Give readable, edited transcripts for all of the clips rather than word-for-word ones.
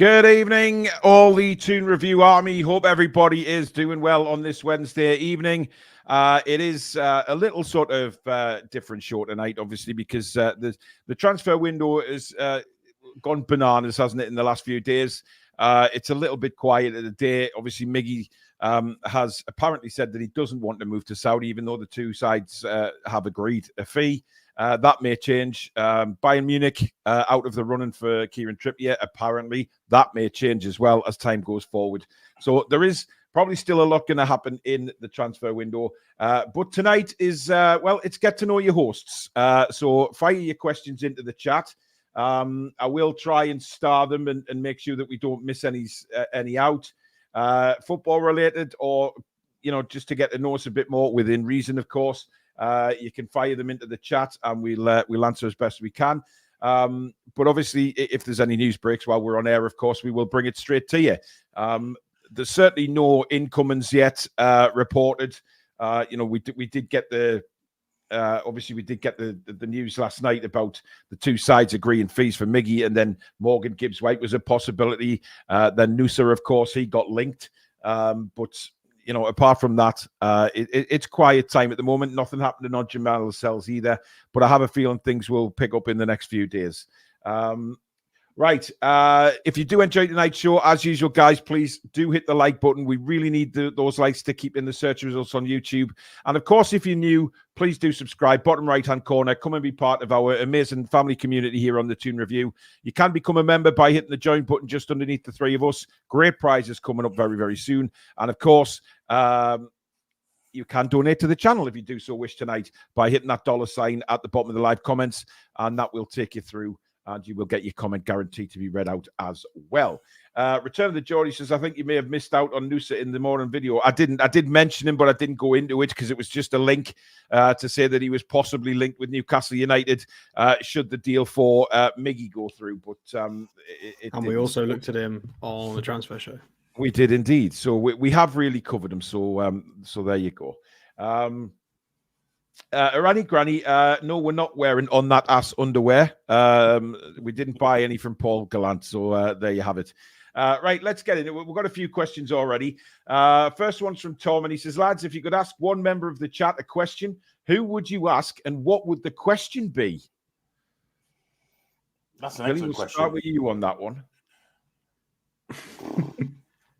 Good evening, all the Toon Review Army. Hope everybody is doing well on this Wednesday evening. It is a little sort of different show tonight, obviously, because the transfer window has gone bananas, hasn't it, in the last few days? It's a little bit quiet today. Obviously, Miggy has apparently said that he doesn't want to move to Saudi, even though the two sides have agreed a fee. That may change. Bayern Munich out of the running for Kieran Trippier. Apparently, that may change as well as time goes forward. So there is probably still a lot going to happen in the transfer window. But tonight is, it's get to know your hosts. So fire your questions into the chat. I will try and star them and make sure that we don't miss any out. Football related, or, just to get to know us a bit more within reason, of course. You can fire them into the chat and we'll answer as best we can. But obviously, if there's any news breaks while we're on air, of course, we will bring it straight to you. There's certainly no incomings yet reported. We did get the news last night about the two sides agreeing fees for Miggy, and then Morgan Gibbs-White was a possibility. Then Noosa, of course, he got linked. But apart from that, it's quiet time at the moment. Nothing happening on Jamal Lascelles either, but I have a feeling things will pick up in the next few days. Right. If you do enjoy tonight's show, as usual, guys, please do hit the like button. We really need those likes to keep in the search results on YouTube. And of course, if you're new, please do subscribe. Bottom right-hand corner, come and be part of our amazing family community here on the Toon Review. You can become a member by hitting the join button just underneath the three of us. Great prizes coming up very, very soon. And of course, you can donate to the channel if you do so wish tonight by hitting that $sign at the bottom of the live comments, and that will take you through, and you will get your comment guaranteed to be read out as well. Return of the Geordie says, I think you may have missed out on Noosa in the morning video. I did mention him, but I didn't go into it because it was just a link to say that he was possibly linked with Newcastle United should the deal for Miggy go through. But and we also looked at him on the transfer show. We did indeed. So we have really covered him. So there you go. Irani Granny, no, we're not wearing on that ass underwear. We didn't buy any from Paul Gallant, so there you have it. Right, let's get in it. We've got a few questions already. First one's from Tom, and he says, lads, if you could ask one member of the chat a question, who would you ask, and what would the question be? That's an excellent question. Start with you on that one.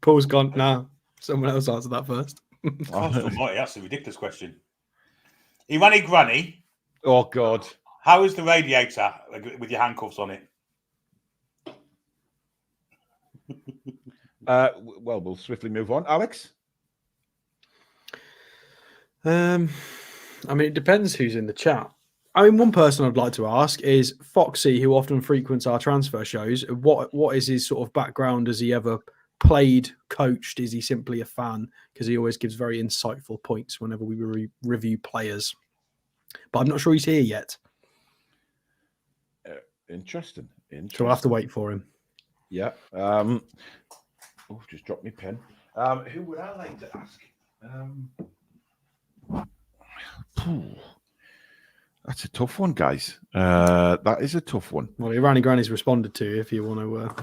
Paul's gone. No, someone else answer that first. That's a ridiculous question. Irani Granny. Oh, God. How is the radiator with your handcuffs on it? We'll swiftly move on. Alex? It depends who's in the chat. One person I'd like to ask is Foxy, who often frequents our transfer shows. What is his sort of background? Has he ever played, coached? Is he simply a fan? Because he always gives very insightful points whenever we review players. But I'm not sure he's here yet. Interesting. So we'll have to wait for him. Yeah. Just dropped my pen. Who would I like to ask? That's a tough one, guys. That is a tough one. Well, Irani Granny's responded to if you want to.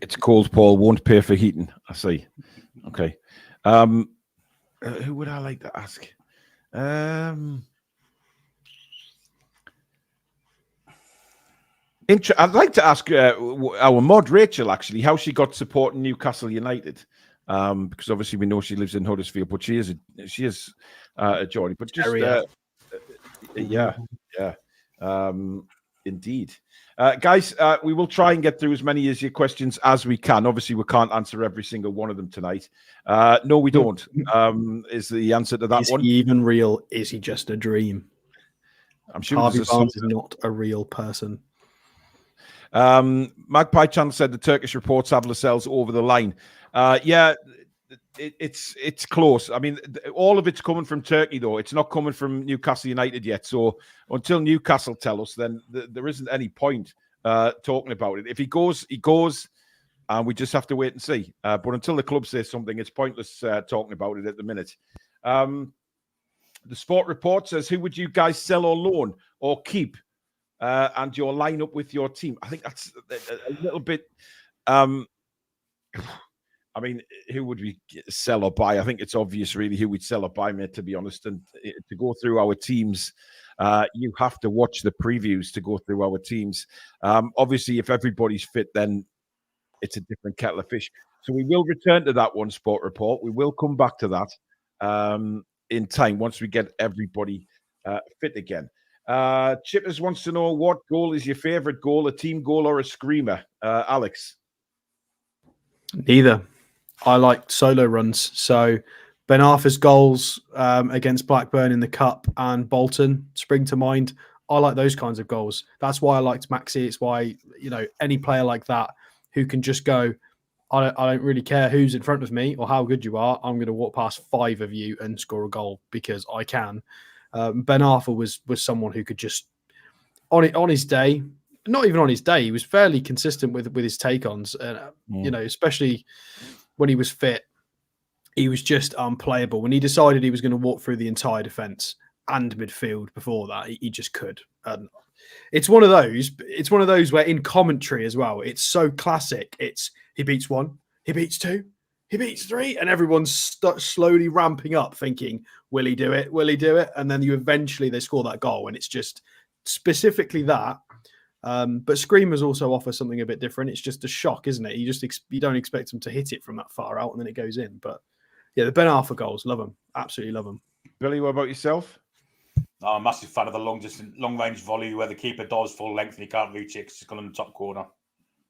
It's cold, Paul. Won't pay for heating. I see. Okay. Who would I like to ask? I'd like to ask our mod Rachel, actually, how she got supporting Newcastle United. Because obviously we know she lives in Huddersfield, but she is a Geordie. But just indeed. Guys, we will try and get through as many of your questions as we can. Obviously, we can't answer every single one of them tonight. No, we don't, is the answer to that one. Is he even real? Is he just a dream? I'm sure Harvey Barnes is not a real person. Magpie Channel said the Turkish reports have Lascelles over the line. It's close. All of it's coming from Turkey, though. It's not coming from Newcastle United yet. So until Newcastle tell us, then there isn't any point talking about it. If he goes, he goes, and we just have to wait and see. But until the club says something, it's pointless talking about it at the minute. The Sport Report says, who would you guys sell or loan or keep? and your lineup with your team. I think that's a little bit. I mean, who would we sell or buy? I think it's obvious, really, who we'd sell or buy, mate, to be honest. And to go through our teams, you have to watch the previews to go through our teams. Obviously, if everybody's fit, then it's a different kettle of fish. So we will return to that one, Sport Report. We will come back to that in time once we get everybody fit again. Chippers wants to know, what goal is your favorite goal, a team goal or a screamer? Alex? Neither. I like solo runs. So Ben Arthur's goals against Blackburn in the Cup and Bolton spring to mind. I like those kinds of goals. That's why I liked Maxi. It's why, any player like that who can just go, I don't really care who's in front of me or how good you are. I'm going to walk past 5 of you and score a goal because I can. Ben Arthur was someone who could just, on his day, not even on his day, he was fairly consistent with his take-ons. Especially when he was fit, he was just unplayable. When he decided he was going to walk through the entire defence and midfield before that, he just could. And it's one of those where in commentary as well, it's so classic. It's he beats 1, he beats 2, he beats 3, and everyone's slowly ramping up, thinking, "Will he do it? Will he do it?" And then they score that goal, and it's just specifically that. But screamers also offer something a bit different. It's just a shock, isn't it? You don't expect them to hit it from that far out, and then it goes in. But yeah, the Ben Arthur goals, love them, absolutely love them. Billy, what about yourself? I'm a massive fan of the long range volley where the keeper does full length and he can't reach it because it's gone in the top corner.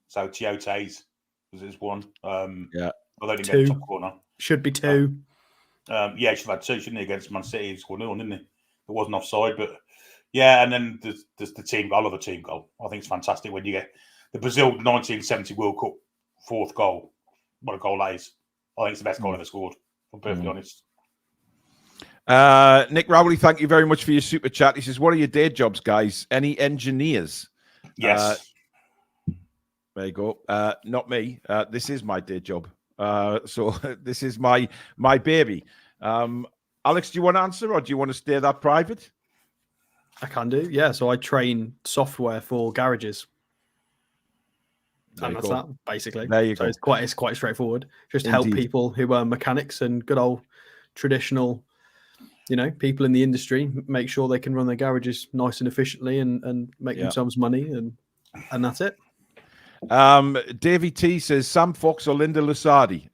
So Tiote's was one. Yeah, although he didn't get the top corner. Should be 2. He should have had 2, shouldn't he, against Man City? He scored 1, didn't he? It wasn't offside, but yeah. And then there's the team. I love a team goal. I think it's fantastic when you get the Brazil 1970 World Cup 4th goal. What a goal that is! I think it's the best goal ever scored. If I'm perfectly honest. Nick Rowley, thank you very much for your super chat. He says, "What are your day jobs, guys? Any engineers?" Yes. There you go. Not me. This is my day job. So this is my baby. Alex, do you want to answer or do you want to stay that private? I can do. Yeah. So I train software for garages. And that's that, basically. There you go. It's quite straightforward. Just Indeed. help people who are mechanics and good old traditional, people in the industry, make sure they can run their garages nice and efficiently and make themselves money, and that's it. Davey T says Sam Fox or Linda Lusardi.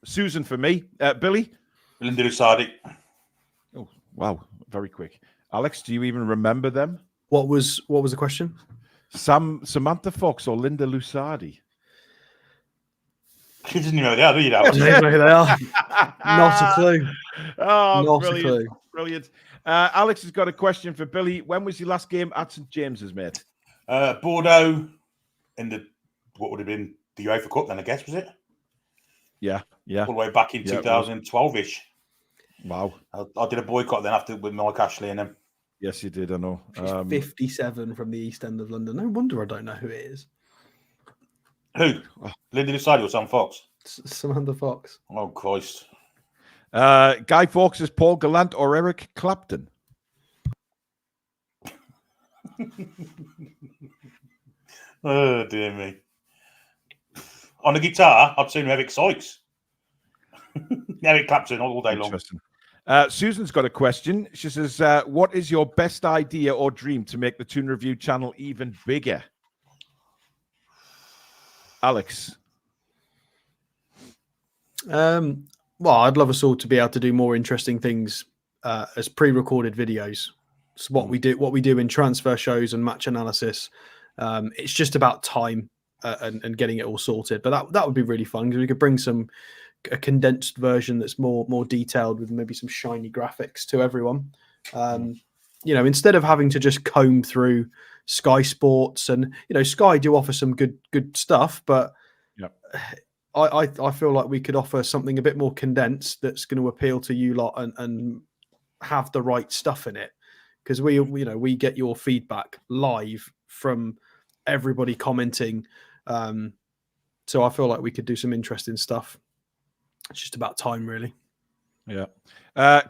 Susan for me. Billy? Linda Lusardi. Oh, wow. Very quick. Alex, do you even remember them? What was the question? Samantha Fox or Linda Lusardi? You didn't know who they are, do you? I don't even know who they are. Not a clue. Oh, Not brilliant. a clue. Brilliant. Alex has got a question for Billy. When was your last game at St James's, mate? Bordeaux in what would have been the UEFA Cup then, I guess, was it? Yeah. All the way back in 2012-ish. Wow. I did a boycott then after with Mike Ashley and them. Yes, you did, I know. She's 57 from the East End of London. No wonder I don't know who it is. Who? Linda Lusardi or Sam Fox? Samantha Fox. Oh, Christ. Guy Fawkes is Paul Gallant or Eric Clapton? Oh, dear me. On the guitar, I'd seen Eric Sykes. Eric Clapton all day long. Susan's got a question. She says, what is your best idea or dream to make the Toon Review channel even bigger? Alex? Well, I'd love us all to be able to do more interesting things as pre-recorded videos. So what we do in transfer shows and match analysis, it's just about time and getting it all sorted. But that would be really fun because we could bring a condensed version that's more detailed with maybe some shiny graphics to everyone. Instead of having to just comb through Sky Sports and Sky do offer some good stuff, but I feel like we could offer something a bit more condensed that's going to appeal to you lot and have the right stuff in it, because we get your feedback live from everybody commenting. So I feel like we could do some interesting stuff. It's just about time, really. Yeah.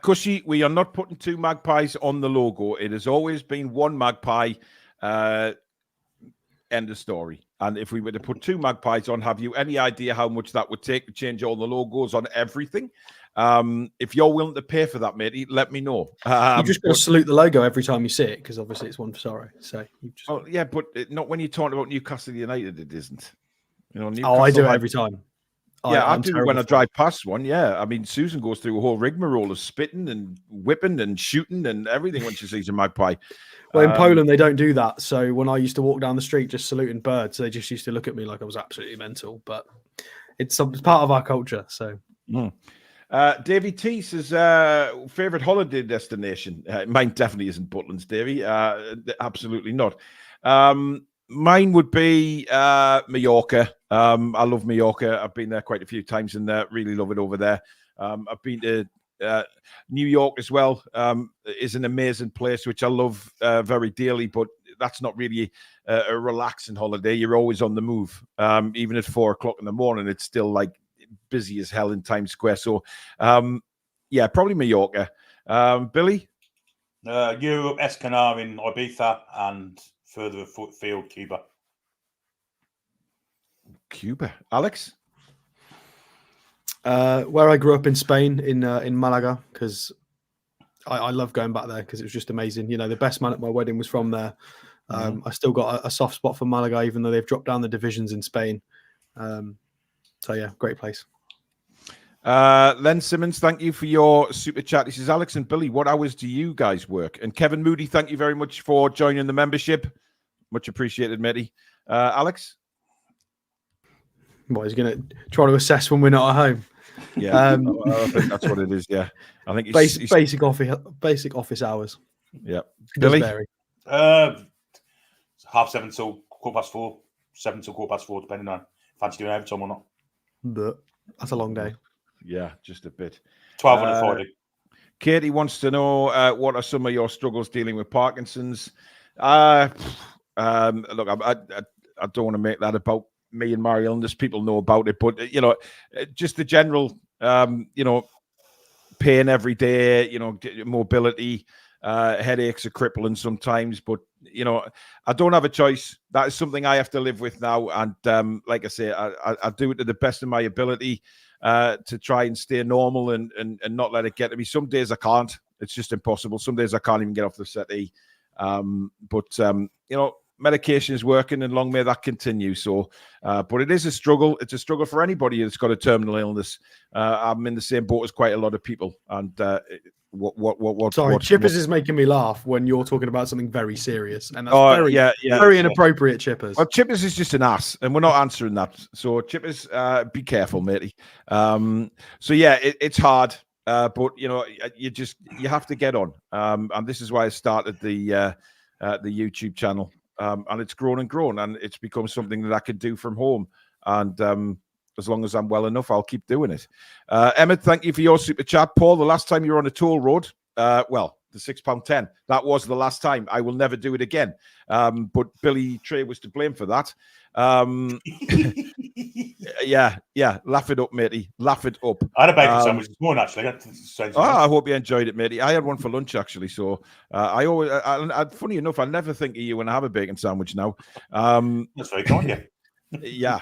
Cushy, we are not putting 2 magpies on the logo. It has always been 1 magpie. End of story. And if we were to put 2 Magpies on, have you any idea how much that would take to change all the logos on everything? If you're willing to pay for that, matey, let me know. You just got to salute the logo every time you see it, because obviously it's one for sorrow. So you just... Well, yeah, but not when you're talking about Newcastle United. It isn't. You know, Newcastle I do it every time. Yeah, I do when I drive past one. Yeah, I mean, Susan goes through a whole rigmarole of spitting and whipping and shooting and everything when she sees a magpie. Well, in Poland, they don't do that. So when I used to walk down the street just saluting birds, they just used to look at me like I was absolutely mental. But it's part of our culture. So, Davey T says, favorite holiday destination. Mine definitely isn't Butlins, Davey. Absolutely not. Mine would be Mallorca. I love Mallorca. I've been there quite a few times and really love it over there. I've been to New York as well. Is an amazing place, which I love very dearly, but that's not really a relaxing holiday. You're always on the move. Even at 4 o'clock in the morning, it's still like busy as hell in Times Square. So, yeah, probably Mallorca. Billy? Europe, Escanar in Ibiza, and further afield, Cuba. Cuba. Alex? Where I grew up in Spain, in Malaga, because I love going back there because it was just amazing. You know, the best man at my wedding was from there. I still got a soft spot for Malaga, even though they've dropped down the divisions in Spain. So yeah, great place. Len Simmons, thank you for your super chat. This is Alex and Billy. What hours do you guys work? And Kevin Moody, thank you very much for joining the membership. Much appreciated, matey. Alex? What, he's going to try to assess when we're not at home? Yeah, I think that's what it is. Yeah, I think basic office hours. Yeah, Billy. 7:30 till 4:15, 7 till 4:15, depending on fancy doing overtime or not. But that's a long day. Yeah, just a bit. 12 on a Friday. Katie wants to know what are some of your struggles dealing with Parkinson's. Look, I don't want to make that about me and my illness. People know about it, but you know, just the general, you know, pain every day. You know, mobility, headaches are crippling sometimes. But you know, I don't have a choice. That is something I have to live with now. And like I say, I do it to the best of my ability to try and stay normal and not let it get to me. Some days I can't. It's just impossible. Some days I can't even get off the settee. But you know, medication is working, and long may that continue. So, but it is a struggle. It's a struggle for anybody that's got a terminal illness. I'm in the same boat as quite a lot of people. And Sorry, Chippers is making me laugh when you're talking about something very serious, and that's very inappropriate, Chippers. Well, Chippers is just an ass, and we're not answering that. So, Chippers, be careful, matey. So yeah, it's hard. But you know, you have to get on. And this is why I started the YouTube channel. And it's grown and grown, and it's become something that I can do from home. And as long as I'm well enough, I'll keep doing it. Emmett, thank you for your super chat. Paul, the last time you were on a toll road, well, the £6.10, that was the last time. I will never do it again. But Billy Trey was to blame for that. Yeah, laugh it up, matey. Laugh it up. I had a bacon sandwich this morning, actually. I hope you enjoyed it, matey. I had one for lunch, actually. So funny enough, I never think of you when I have a bacon sandwich now. That's very kind of you. Yeah.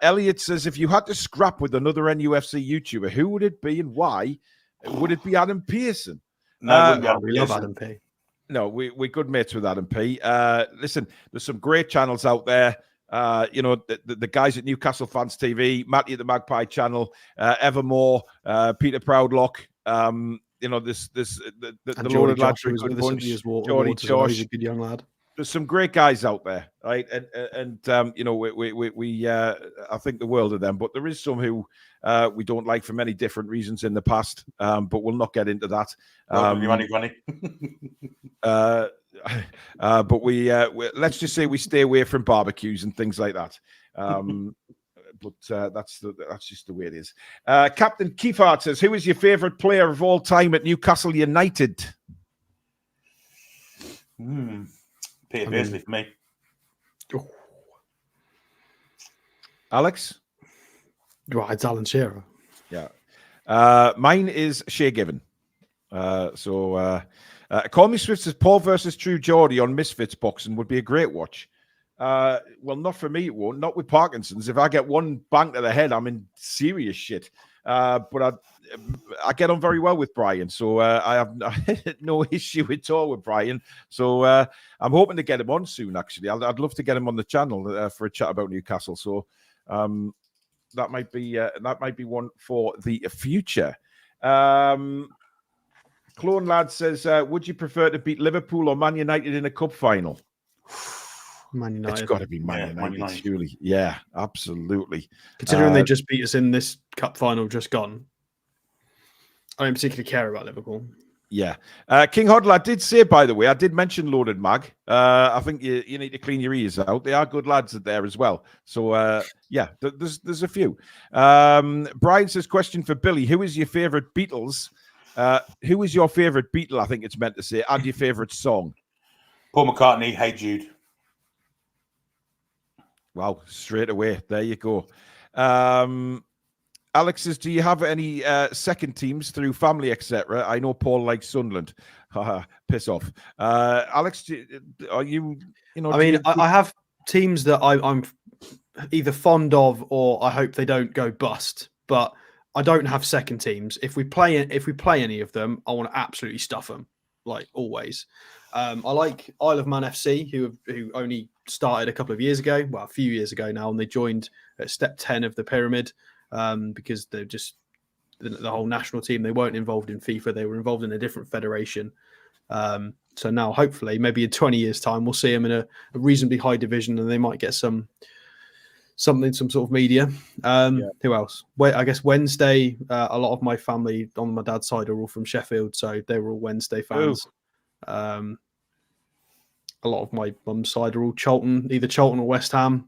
Elliot says, if you had to scrap with another NUFC YouTuber, who would it be and why? Would it be Adam Pearson? No, we love Adam P. No, we're good mates with Adam P. Listen, there's some great channels out there. You know, the guys at Newcastle Fans TV, Matty at the Magpie channel, Evermore, Peter Proudlock. You know, the loaded lads are a good bunch. Geordie Josh, he's a good young lad. There's some great guys out there, right? And you know, we I think the world of them, but there is some who we don't like for many different reasons in the past. But we'll not get into that. But we let's just say we stay away from barbecues and things like that. But that's just the way it is. Captain Keefart says, who is your favourite player of all time at Newcastle United? Peter Beardsley for me. Alex? Right, it's Alan Shearer. Yeah. Mine is Shea Given. Call Me Swift says Paul versus True Geordie on Misfits boxing would be a great watch. Well, not for me, it won't. Not with Parkinson's. If I get one bang to the head, I'm in serious shit. But I get on very well with Brian, so I have no issue at all with Brian. So I'm hoping to get him on soon. Actually, I'd love to get him on the channel for a chat about Newcastle. So that might be one for the future. Clone Lad says, would you prefer to beat Liverpool or Man United in a cup final? Man United. It's got to be Man United, surely. Yeah, absolutely. Considering they just beat us in this cup final just gone, I don't particularly care about Liverpool. Yeah. King Hodler, I did say, by the way, I did mention Loaded Mag. I think you need to clean your ears out. They are good lads there as well. So, yeah, there's a few. Brian says, question for Billy. Who is your favourite Beatles? Who is your favourite Beatle, I think it's meant to say, and your favourite song? Paul McCartney, Hey Jude. Wow, straight away. There you go. Alex says, do you have any second teams through family, etc.? I know Paul likes Sunderland. Piss off. Alex, are you, I mean, I have teams that I'm either fond of or I hope they don't go bust, but I don't have second teams. If we play any of them, I want to absolutely stuff them, like always. I like Isle of Man FC, who only started a couple of years ago, well, a few years ago now, and they joined at step 10 of the pyramid because they're just the whole national team. They weren't involved in FIFA; they were involved in a different federation. So now, hopefully, maybe in 20 years' time, we'll see them in a reasonably high division, and they might get some sort of media. Who else? I guess Wednesday. A lot of my family on my dad's side are all from Sheffield, so they were all Wednesday fans. A lot of my mum's side are all Charlton, either Charlton or West Ham.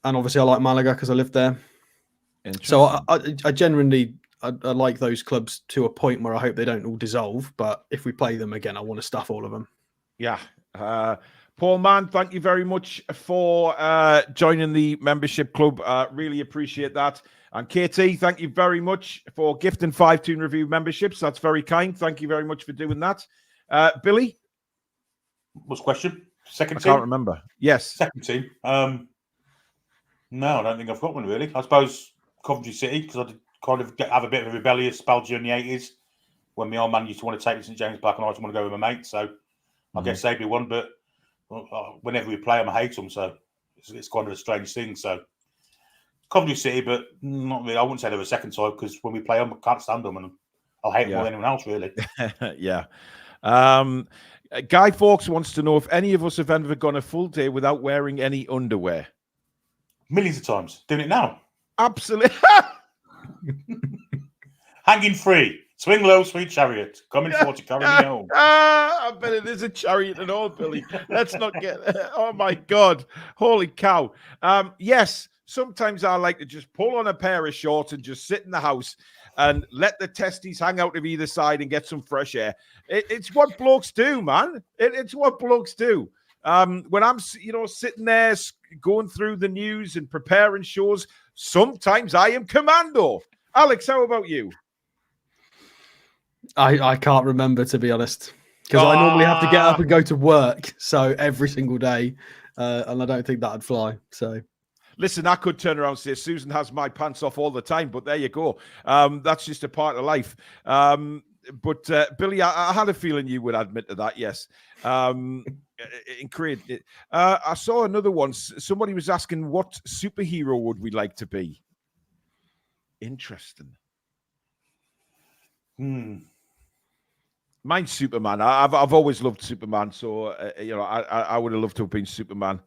And obviously I like Malaga because I lived there. So I genuinely like those clubs to a point where I hope they don't all dissolve. But if we play them again, I want to stuff all of them. Yeah. Paul Mann, thank you very much for joining the membership club. Really appreciate that. And KT, thank you very much for gifting 5 Toon Review memberships. That's very kind. Thank you very much for doing that. Billy? What's the question? Second I team? can't remember. Yes. Second team. No, I don't think I've got one really. I suppose Coventry City, because I did kind of have a bit of a rebellious spell during the 80s when my old man used to want to take me to St James Park and I just want to go with my mate. So I guess they'd be one, but whenever we play them, I hate them. So it's kind of a strange thing. So Coventry City, but not really. I wouldn't say they're a second side because when we play them, I can't stand them and I'll hate them more than anyone else, really. Yeah. Guy Fawkes wants to know if any of us have ever gone a full day without wearing any underwear. Millions of times. Doing it now. Absolutely. Hanging free. Swing low, sweet chariot. Coming forward to carry me home. I bet it is a chariot and all, Billy. Let's not get... Oh, my God. Holy cow. Yes, sometimes I like to just pull on a pair of shorts and just sit in the house and let the testes hang out of either side and get some fresh air. It's what blokes do, man. It's what blokes do. When I'm, sitting there going through the news and preparing shows, sometimes I am commando. Alex, how about you? I can't remember, to be honest, because I normally have to get up and go to work. So every single day, and I don't think that'd fly. So. Listen, I could turn around and say, Susan has my pants off all the time, but there you go. That's just a part of life. But Billy, I had a feeling you would admit to that, yes. Incredible. I saw another one. Somebody was asking, what superhero would we like to be? Interesting. Mine's Superman. I've always loved Superman, so, I would have loved to have been Superman.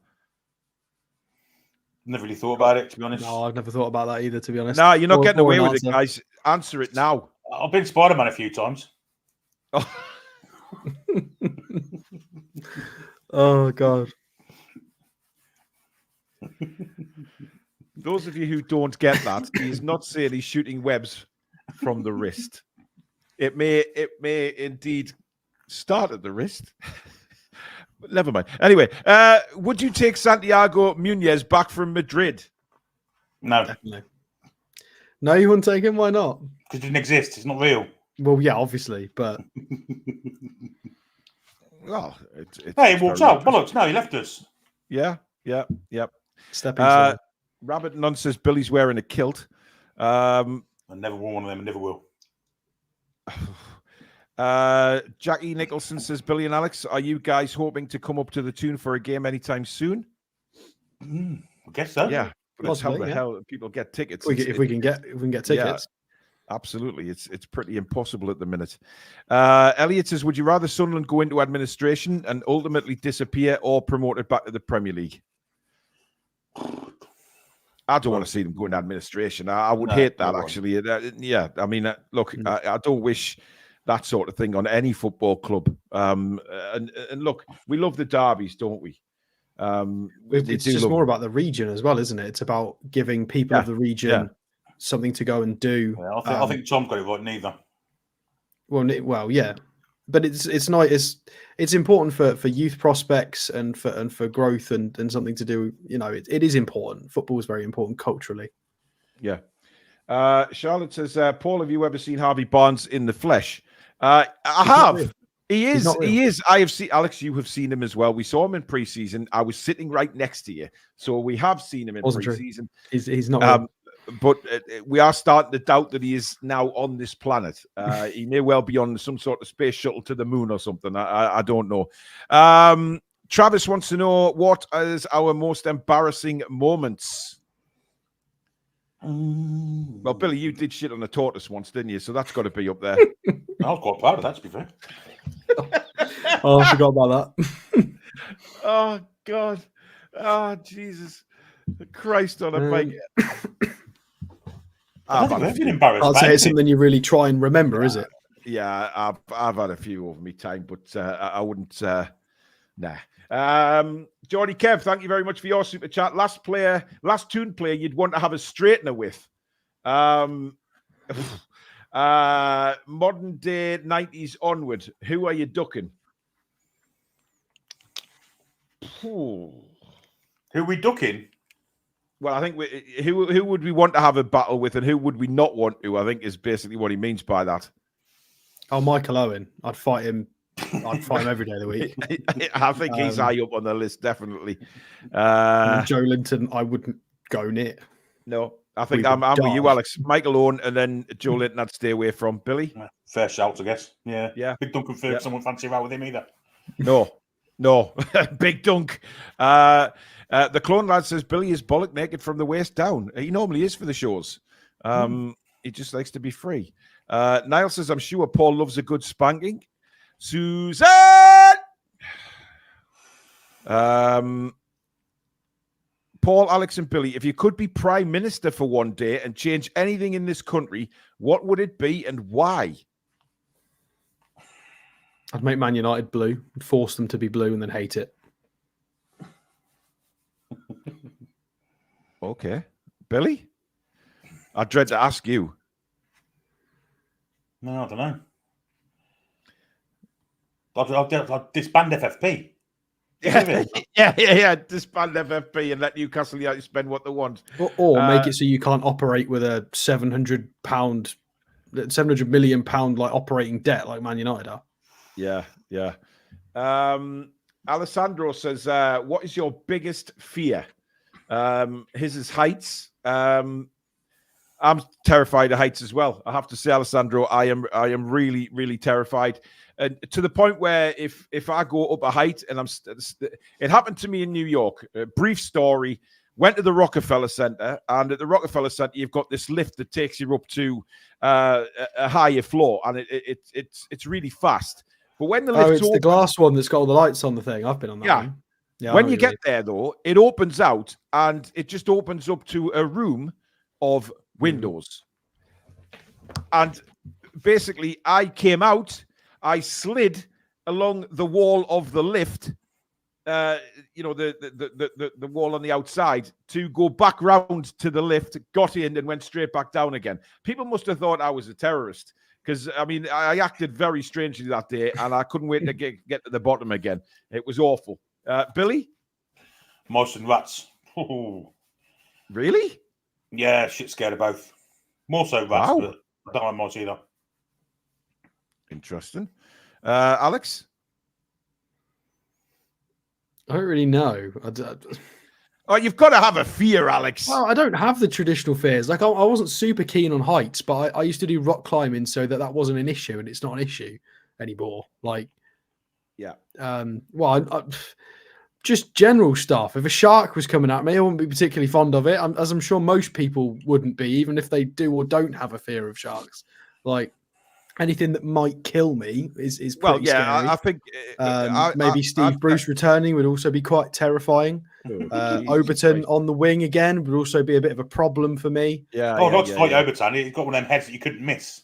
Never really thought about it, to be honest. No, I've never thought about that either, to be honest. No, you're not getting away with it, guys. Answer it now. I've been Spider-Man a few times. Oh, God. Those of you who don't get that, he's not saying he's shooting webs from the wrist. It may indeed start at the wrist. Never mind. Anyway, would you take Santiago Munez back from Madrid? No. Definitely. No, you wouldn't take him? Why not? Because it didn't exist. It's not real. Well, yeah, obviously, but Well, hey, he walked out. Bollocks! No, he left us. Yeah. stepping stone. Rabbit Nun says Billy's wearing a kilt. I never wore one of them and never will. Jackie Nicholson says, Billy and Alex, are you guys hoping to come up to the Toon for a game anytime soon? I guess so. Yeah, but that's how Possibly, the yeah. hell people get tickets. If we can get tickets. Yeah, absolutely. It's pretty impossible at the minute. Elliot says, would you rather Sunderland go into administration and ultimately disappear or promoted back to the Premier League? I don't want to see them go into administration. I would hate that, actually. Yeah, I mean, look, I don't wish that sort of thing on any football club. And look, we love the derbies, don't we? It's just more about the region as well, isn't it? It's about giving people of the region something to go and do. Yeah, I think Tom's got it right. Neither. Well, yeah, but it's not. It's important for youth prospects and for growth and something to do. You know, it is important. Football is very important culturally. Yeah. Charlotte says, Paul, have you ever seen Harvey Barnes in the flesh? I have. He is. He is. I have seen Alex. You have seen him as well. We saw him in preseason. I was sitting right next to you, so we have seen him in preseason. He's not. But we are starting to doubt that he is now on this planet. He may well be on some sort of space shuttle to the moon or something. I don't know. Travis wants to know, what is our most embarrassing moments? Well, Billy, you did shit on a tortoise once, didn't you? So that's got to be up there. I was quite proud of that, to be fair. Oh, I forgot about that. Oh, God. Oh, Jesus. Christ on a bike. I've been embarrassed. I'd say it's something you really try and remember, is it? Yeah, I've had a few over my time, but I wouldn't. Nah. Jordy Kev, thank you very much for your super chat. Last Toon player you'd want to have a straightener with. Modern day 90s onward. Who are you ducking? Who are we ducking? Well, I think who would we want to have a battle with, and who would we not want to? I think is basically what he means by that. Oh, Michael Owen. I'd fight him every day of the week. I think he's high up on the list, definitely. Joe Linton, I wouldn't go near. No, I think I'm with you, Alex. Michael Owen, and then Joe Linton I'd stay away from. Billy? Fair shout, I guess. Yeah. Big Duncan Ferguson, someone fancy about with him either. No. Big Dunk. The Clone Lad says Billy is bollock naked from the waist down. He normally is for the shows. He just likes to be free. Niall says, I'm sure Paul loves a good spanking. Susan! Paul, Alex, and Billy, if you could be Prime Minister for one day and change anything in this country, what would it be and why? I'd make Man United blue, force them to be blue, and then hate it. Okay. Billy? I dread to ask you. No, I don't know. I'll disband FFP. Yeah. Disband FFP and let Newcastle United spend what they want. Or make it so you can't operate with a £700 million like operating debt like Man United are. Yeah. Alessandro says, what is your biggest fear? His is heights. I'm terrified of heights as well. I have to say, Alessandro, I am really, really terrified. And to the point where if I go up a height and it happened to me in New York, a brief story, went to the Rockefeller Center, and at the Rockefeller Center, you've got this lift that takes you up to a higher floor, and it's really fast. But when the lift it's the glass one that's got all the lights on the thing. I've been on that one. Yeah, when you get there, though, it opens out, and it just opens up to a room of windows. And basically, I came out, I slid along the wall of the lift, the wall on the outside, to go back round to the lift, got in, and went straight back down again. People must have thought I was a terrorist, because, I mean, I acted very strangely that day, and I couldn't wait to get to the bottom again. It was awful. Billy? Mice and rats. Ooh. Really? Yeah, shit scared of both. More so rats, but I don't like mice either. Interesting. Alex? I don't really know. Oh, you've got to have a fear, Alex. Well, I don't have the traditional fears. Like I wasn't super keen on heights, but I used to do rock climbing, so that wasn't an issue, and it's not an issue anymore. Like, yeah. Just general stuff. If a shark was coming at me, I wouldn't be particularly fond of it, as I'm sure most people wouldn't be, even if they do or don't have a fear of sharks. Like anything that might kill me is pretty scary. I think maybe Steve Bruce returning would also be quite terrifying. Overton on the wing again would also be a bit of a problem for me. Overton. He's got one of them heads that you couldn't miss.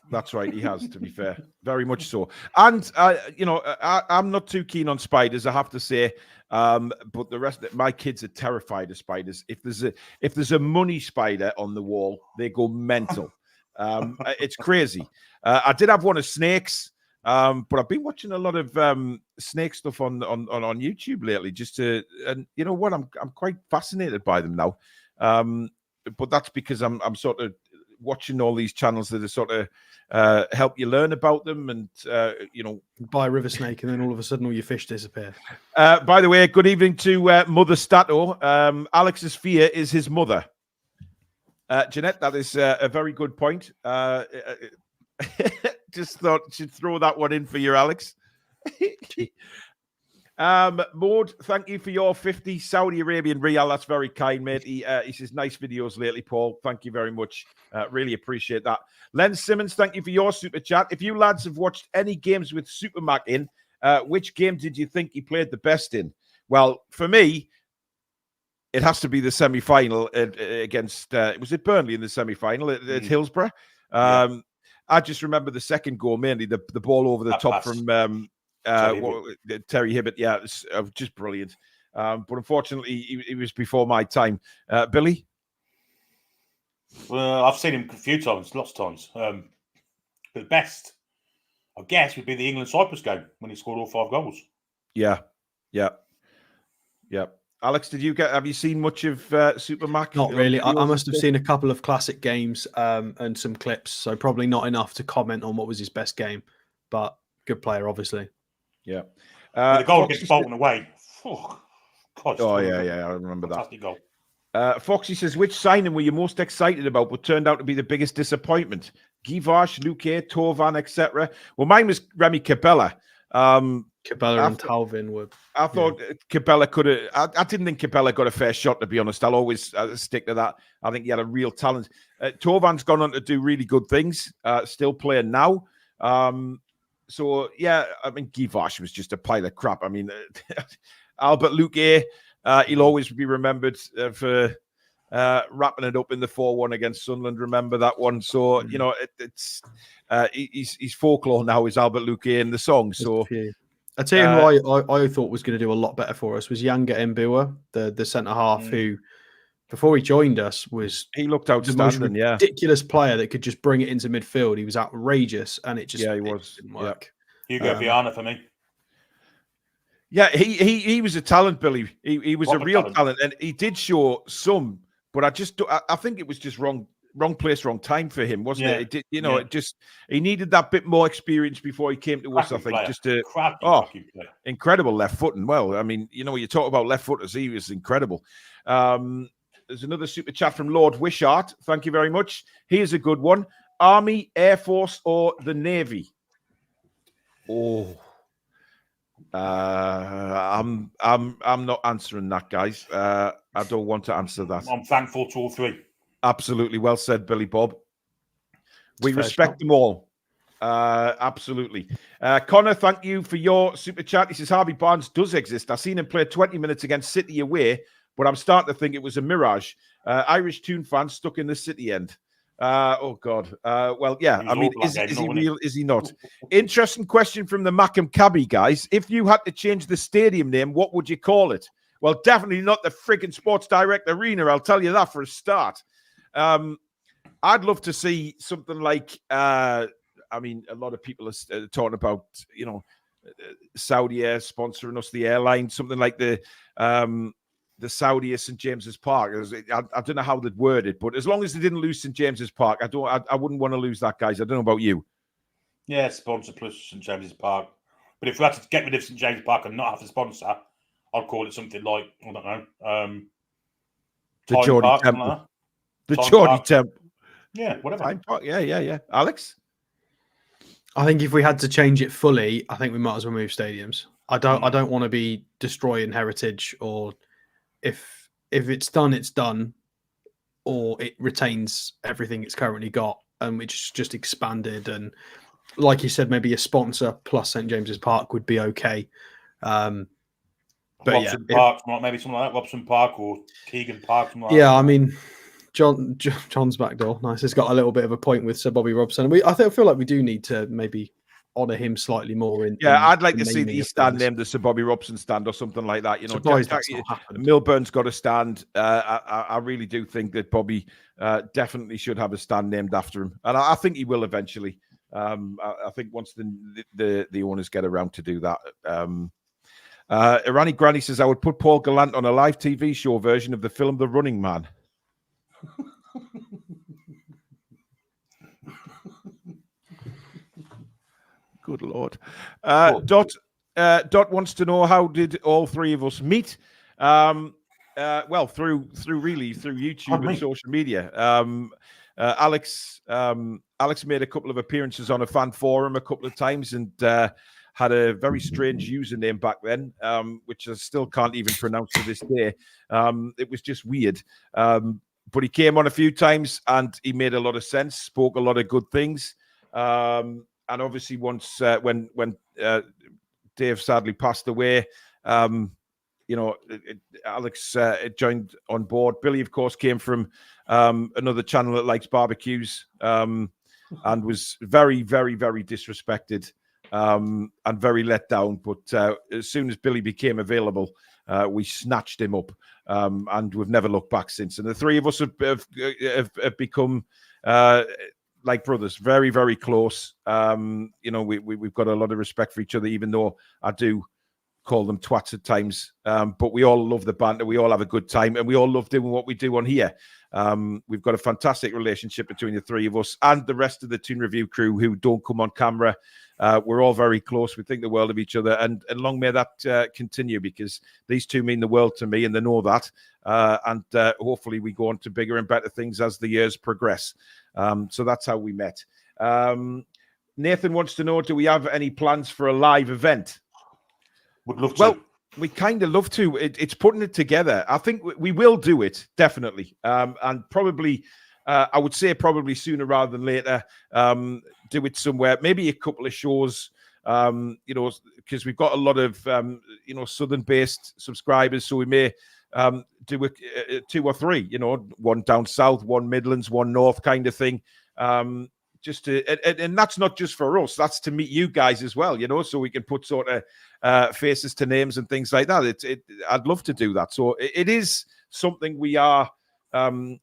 That's right. He has, to be fair, very much so. And I'm not too keen on spiders, I have to say. But the rest of my kids are terrified of spiders. If there's a money spider on the wall, they go mental. It's crazy. I did have one of snakes, but I've been watching a lot of snake stuff on YouTube lately. And you know what? I'm quite fascinated by them now. But that's because I'm sort of watching all these channels that are sort of help you learn about them, and buy a river snake, and then all of a sudden all your fish disappear. By the way, good evening to Mother Stato. Alex's fear is his mother. Jeanette, that is a very good point. Just thought she'd throw that one in for you, Alex. Maud, thank you for your 50 Saudi Arabian Riyal. That's very kind, mate. He says, nice videos lately, Paul. Thank you very much. Really appreciate that. Len Simmons, thank you for your super chat. If you lads have watched any games with Supermac in, which game did you think he played the best in? Well, for me, it has to be the semi-final against, was it Burnley in the semi-final at Hillsborough? I just remember the second goal, mainly the ball over the top from Terry Hibbert. Yeah, it was just brilliant. But unfortunately, he was before my time. Billy? Well, I've seen him a few times, lots of times. But the best, I guess, would be the England-Cyprus game when he scored all 5 goals. Yeah. Alex, have you seen much of Supermac? Not really. I must have seen a couple of classic games and some clips, so probably not enough to comment on what was his best game, but good player, obviously. Yeah. The goal against Bolton away. I remember that. Fantastic goal. Foxy says, which signing were you most excited about but turned out to be the biggest disappointment? Givash, Luque, Tovan, etc. Well, mine was Remy Cabella. Cabella and Talvin were. I thought Cabella could have. I didn't think Cabella got a fair shot, to be honest. I'll always stick to that. I think he had a real talent. Tovan's gone on to do really good things. Still playing now. So yeah, I mean, Givash was just a pile of crap. I mean, Albert Luque, he'll always be remembered for wrapping it up in the 4-1 against Sunderland. Remember that one? So he's folklore now. Is Albert Luque in the song? So. I tell you who I thought was going to do a lot better for us was Yanga Mbua, the centre half who, before he joined us, he looked outstanding. The most ridiculous player that could just bring it into midfield. He was outrageous, and it just he was. Didn't work. Hugo Viana for me. Yeah, he was a talent, Billy. He was a real talent, and he did show some, but I think it was just wrong place, wrong time for him, wasn't it? It did, it just he needed that bit more experience before he came to us. I think just to incredible left foot, and well, I mean, you talk about left footers, he was incredible. There's another super chat from Lord Wishart. Thank you very much. Here's a good one: Army, Air Force, or the Navy? I'm not answering that, guys. I don't want to answer that. I'm thankful to all 3. Absolutely. Well said, Billy Bob. We respect them all. Absolutely. Connor, thank you for your super chat. He says, Harvey Barnes does exist. I've seen him play 20 minutes against City away, but I'm starting to think it was a mirage. Irish Toon fans stuck in the City end. Oh, God. Well, yeah. I mean, is he real? Is he not? Interesting question from the Macam Cabby, guys. If you had to change the stadium name, what would you call it? Well, definitely not the frigging Sports Direct Arena. I'll tell you that for a start. I'd love to see something like, I mean, a lot of people are talking about, Saudi Air sponsoring us, the airline, something like the Saudi St. James's Park. I don't know how they'd word it, but as long as they didn't lose St. James's Park, I wouldn't want to lose that, guys. I don't know about you. Yeah, sponsor plus St James's Park. But if we had to get rid of St James's Park and not have a sponsor, I'd call it something like, I don't know, The Time Geordie Park, something Temple. like that. The Time Geordie Park. Temple. Yeah, whatever. Time Park. Yeah. Alex? I think if we had to change it fully, I think we might as well move stadiums. I don't want to be destroying heritage, or if it's done, it's done, or it retains everything it's currently got and it's just expanded. And like you said, maybe a sponsor plus St James's Park would be okay. But Robson Park, maybe something like that. Robson Park or Keegan Park. Something like yeah, that. I mean, John's back door. Nice. It's got a little bit of a point with Sir Bobby Robson. I feel like we do need to maybe honour him slightly more. I'd like to see the stand named the Sir Bobby Robson stand or something like that. You know, Milburn's got a stand. I really do think that Bobby definitely should have a stand named after him, and I think he will eventually. I think once the owners get around to do that. Irani Granny says, I would put Paul Gallant on a live TV show version of the film The Running Man. Good Lord. Dot wants to know, how did all three of us meet? Well, through YouTube and social media. Alex made a couple of appearances on a fan forum a couple of times and had a very strange username back then, which I still can't even pronounce to this day. It was just weird. But he came on a few times and he made a lot of sense, spoke a lot of good things. And obviously once when Dave sadly passed away, Alex joined on board. Billy, of course, came from another channel that likes barbecues and was very, very, very disrespected and very let down. But as soon as Billy became available, we snatched him up, and we've never looked back since. And the three of us have become like brothers, very, very close. We've got a lot of respect for each other, even though I do call them twats at times. But we all love the banter. We all have a good time, and we all love doing what we do on here. We've got a fantastic relationship between the three of us and the rest of the Toon Review crew who don't come on camera. We're all very close. We think the world of each other, and long may that continue, because these two mean the world to me, and they know that. And hopefully we go on to bigger and better things as the years progress. So that's how we met. Nathan wants to know, do we have any plans for a live event? Would love to. Well, we kind of love to. It's putting it together. I think we will do it, definitely. And probably, I would say probably sooner rather than later, do it somewhere, maybe a couple of shows, because we've got a lot of, Southern-based subscribers. So we may do 2 or 3, one down south, one Midlands, one North kind of thing. Just to, and that's not just for us, that's to meet you guys as well, so we can put sort of faces to names and things like that. I'd love to do that. So it is something we are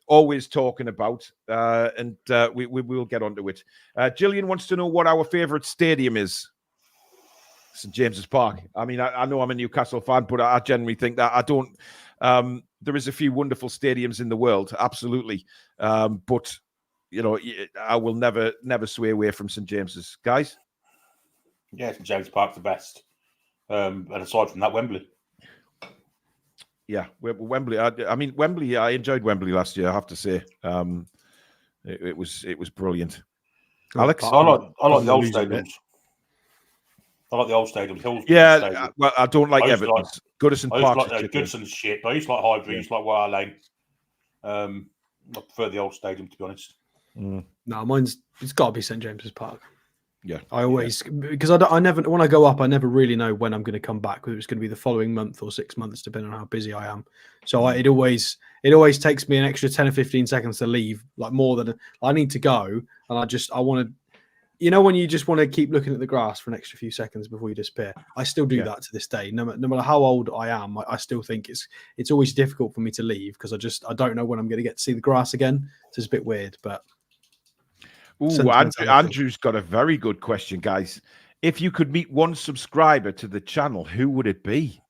always talking about, and we will get onto it. Gillian wants to know what our favorite stadium is. St James's Park. I mean, I know I'm a Newcastle fan, but I generally think that I don't. There is a few wonderful stadiums in the world, absolutely, but I will never sway away from St James's, guys. Yeah, St James's Park's the best. And aside from that, Wembley. Yeah, Wembley. I mean, Wembley. I enjoyed Wembley last year, I have to say. It was brilliant. Alex, I like the old stadiums. I like the old stadiums. Yeah, well, I don't like Everton's. Goodison Park. I used to like Goodison's shit, but I used to like Highbury. I used to like White Hart Lane. I prefer the old stadium, to be honest. No, it's got to be St James's Park. Yeah, I always, because I never, when I go up, I never really know when I'm going to come back, whether it's going to be the following month or 6 months, depending on how busy I am. So it always takes me an extra 10 or 15 seconds to leave, like more than I need to go. And I want to, when you just want to keep looking at the grass for an extra few seconds before you disappear. I still do that to this day. No matter how old I am, I still think it's always difficult for me to leave, because I don't know when I'm going to get to see the grass again. So it's a bit weird, but. Ooh, Andrew's got a very good question, guys. If you could meet one subscriber to the channel, who would it be?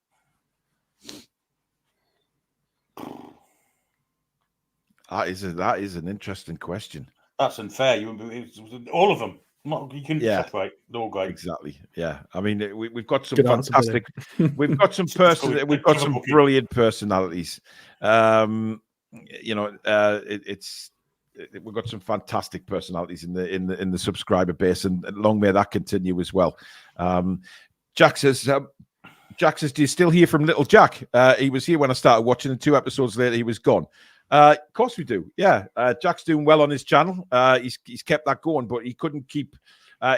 That is an interesting question. That's unfair. All of them. You can separate. They're all great. Exactly. Yeah. I mean, we've got some Good answer, fantastic. We've got some We've got some brilliant personalities. You know, we've got some fantastic personalities in the subscriber base, and long may that continue as well. Jack says, do you still hear from Little Jack? He was here when I started watching, and 2 episodes later he was gone. Of course we do. Yeah, Jack's doing well on his channel. He's kept that going, but he couldn't keep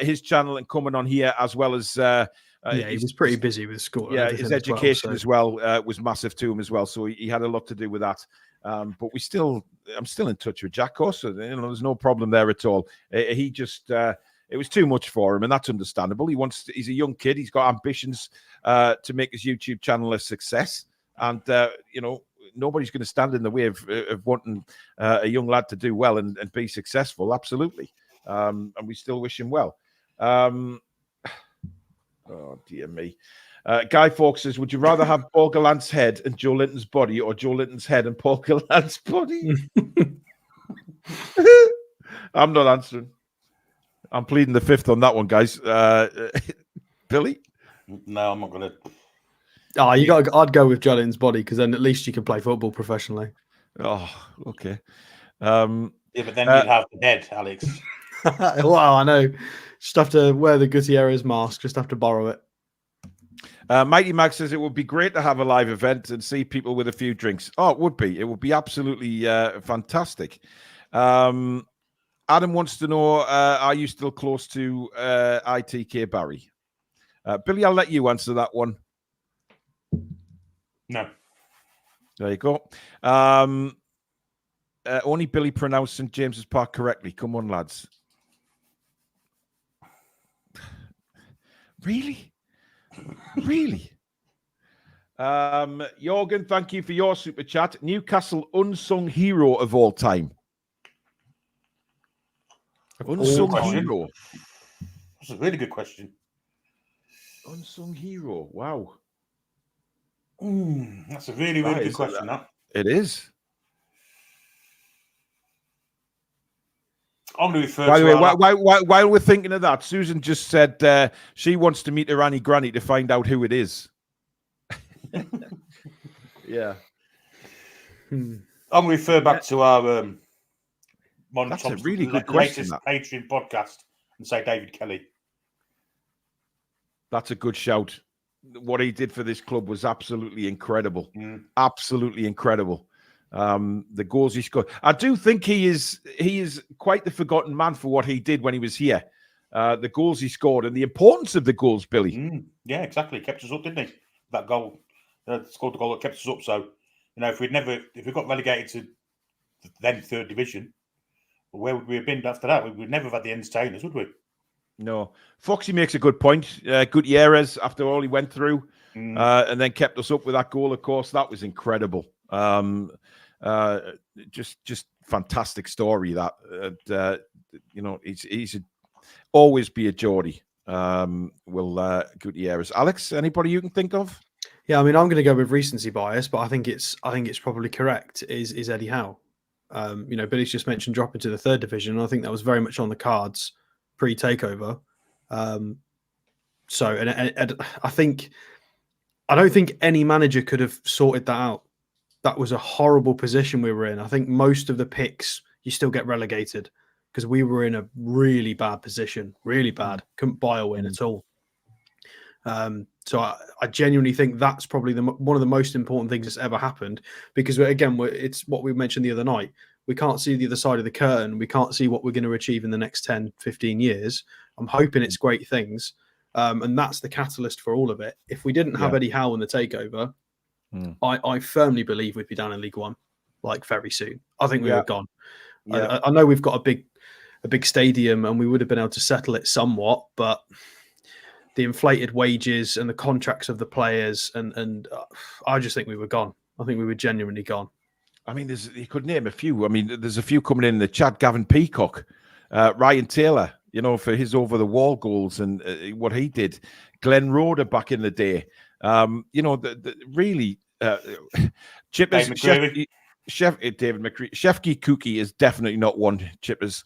his channel and coming on here, as well as he was pretty busy with school. Yeah, his education as well was massive to him as well. So he had a lot to do with that. But I'm still in touch with Jack, of course. You know, there's no problem there at all. He just it was too much for him, and that's understandable. He's a young kid. He's got ambitions to make his YouTube channel a success, and you know, nobody's going to stand in the way of wanting a young lad to do well and be successful. Absolutely, and we still wish him well. Oh dear me. Guy Fawkes says, would you rather have Paul Gallant's head and Joe Linton's body, or Joe Linton's head and Paul Gallant's body? I'm not answering. I'm pleading the fifth on that one, guys. Billy? No, I'm not going to. I'd go with Joe Linton's body, because then at least you can play football professionally. Oh, okay. Yeah, but then you'd have the head, Alex. Well, I know. Just have to wear the Gutierrez mask. Just have to borrow it. Mighty Mag says it would be great to have a live event and see people with a few drinks. Oh, it would be. It would be absolutely fantastic. Adam wants to know, are you still close to ITK Barry? Billy, I'll let you answer that one. No. There you go. Only Billy pronounced St. James's Park correctly. Come on, lads. Really? Really? Jorgen, thank you for your super chat. Newcastle unsung hero of all time. Unsung hero. That's a really good question. Unsung hero. Wow. That's a really, really good question. It is. I'm going to refer By the way, while we're thinking of that, Susan just said she wants to meet her Annie Granny to find out who it is. Yeah. I'm going to refer back to our that's a really good question, latest Patreon podcast and say David Kelly. That's a good shout. What he did for this club was absolutely incredible. Absolutely incredible. The goals he scored. I do think he is quite the forgotten man for what he did when he was here. The goals he scored and the importance of the goals, Billy. Yeah, exactly. Kept us up, didn't he? That goal, scored the goal that kept us up. So, you know, if we got relegated to the then 3rd division, where would we have been after that? We'd never have had the entertainers, would we? No. Foxy makes a good point. Gutierrez, after all he went through, and then kept us up with that goal, of course, that was incredible. Just fantastic story that you know, he's always be a Geordie. Gutierrez. Alex, anybody you can think of? Yeah, I mean, I'm going to go with recency bias, but I think it's probably correct. Is Eddie Howe? You know, Billy's just mentioned dropping to the 3rd division, and I think that was very much on the cards pre-takeover. So, and I don't think any manager could have sorted that out. That was a horrible position we were in. I think most of the picks, you still get relegated because we were in a really bad position, really bad. Couldn't buy a win at all. So I genuinely think that's probably one of the most important things that's ever happened, because again, it's what we mentioned the other night. We can't see the other side of the curtain. We can't see what we're going to achieve in the next 10, 15 years. I'm hoping it's great things. And that's the catalyst for all of it. If we didn't have Eddie Howe in the takeover, I firmly believe we'd be down in League One, like very soon. I think we were gone. Yeah. I know we've got a big stadium and we would have been able to settle it somewhat, but the inflated wages and the contracts of the players, and I just think we were gone. I think we were genuinely gone. I mean, you could name a few. I mean, there's a few coming in the chat. Gavin Peacock, Ryan Taylor, you know, for his over-the-wall goals and what he did. Glenn Roeder back in the day. You know, really, Chip is... David McCree. Chefky Cookie is definitely not one, Chippers.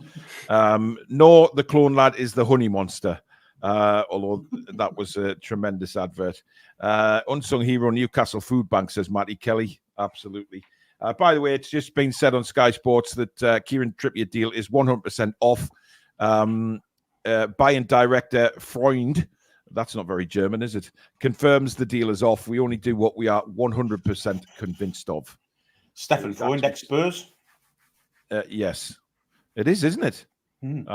Nor the clone lad is the honey monster. Although that was a tremendous advert. Unsung hero Newcastle Food Bank, says Matty Kelly. Absolutely. By the way, it's just been said on Sky Sports that Kieran Trippier deal is 100% off. Bayern director Freund, that's not very German, is it? Confirms the deal is off. We only do what we are 100% convinced of. Stefan Freund, ex-Spurs. Yes, it is, isn't it? And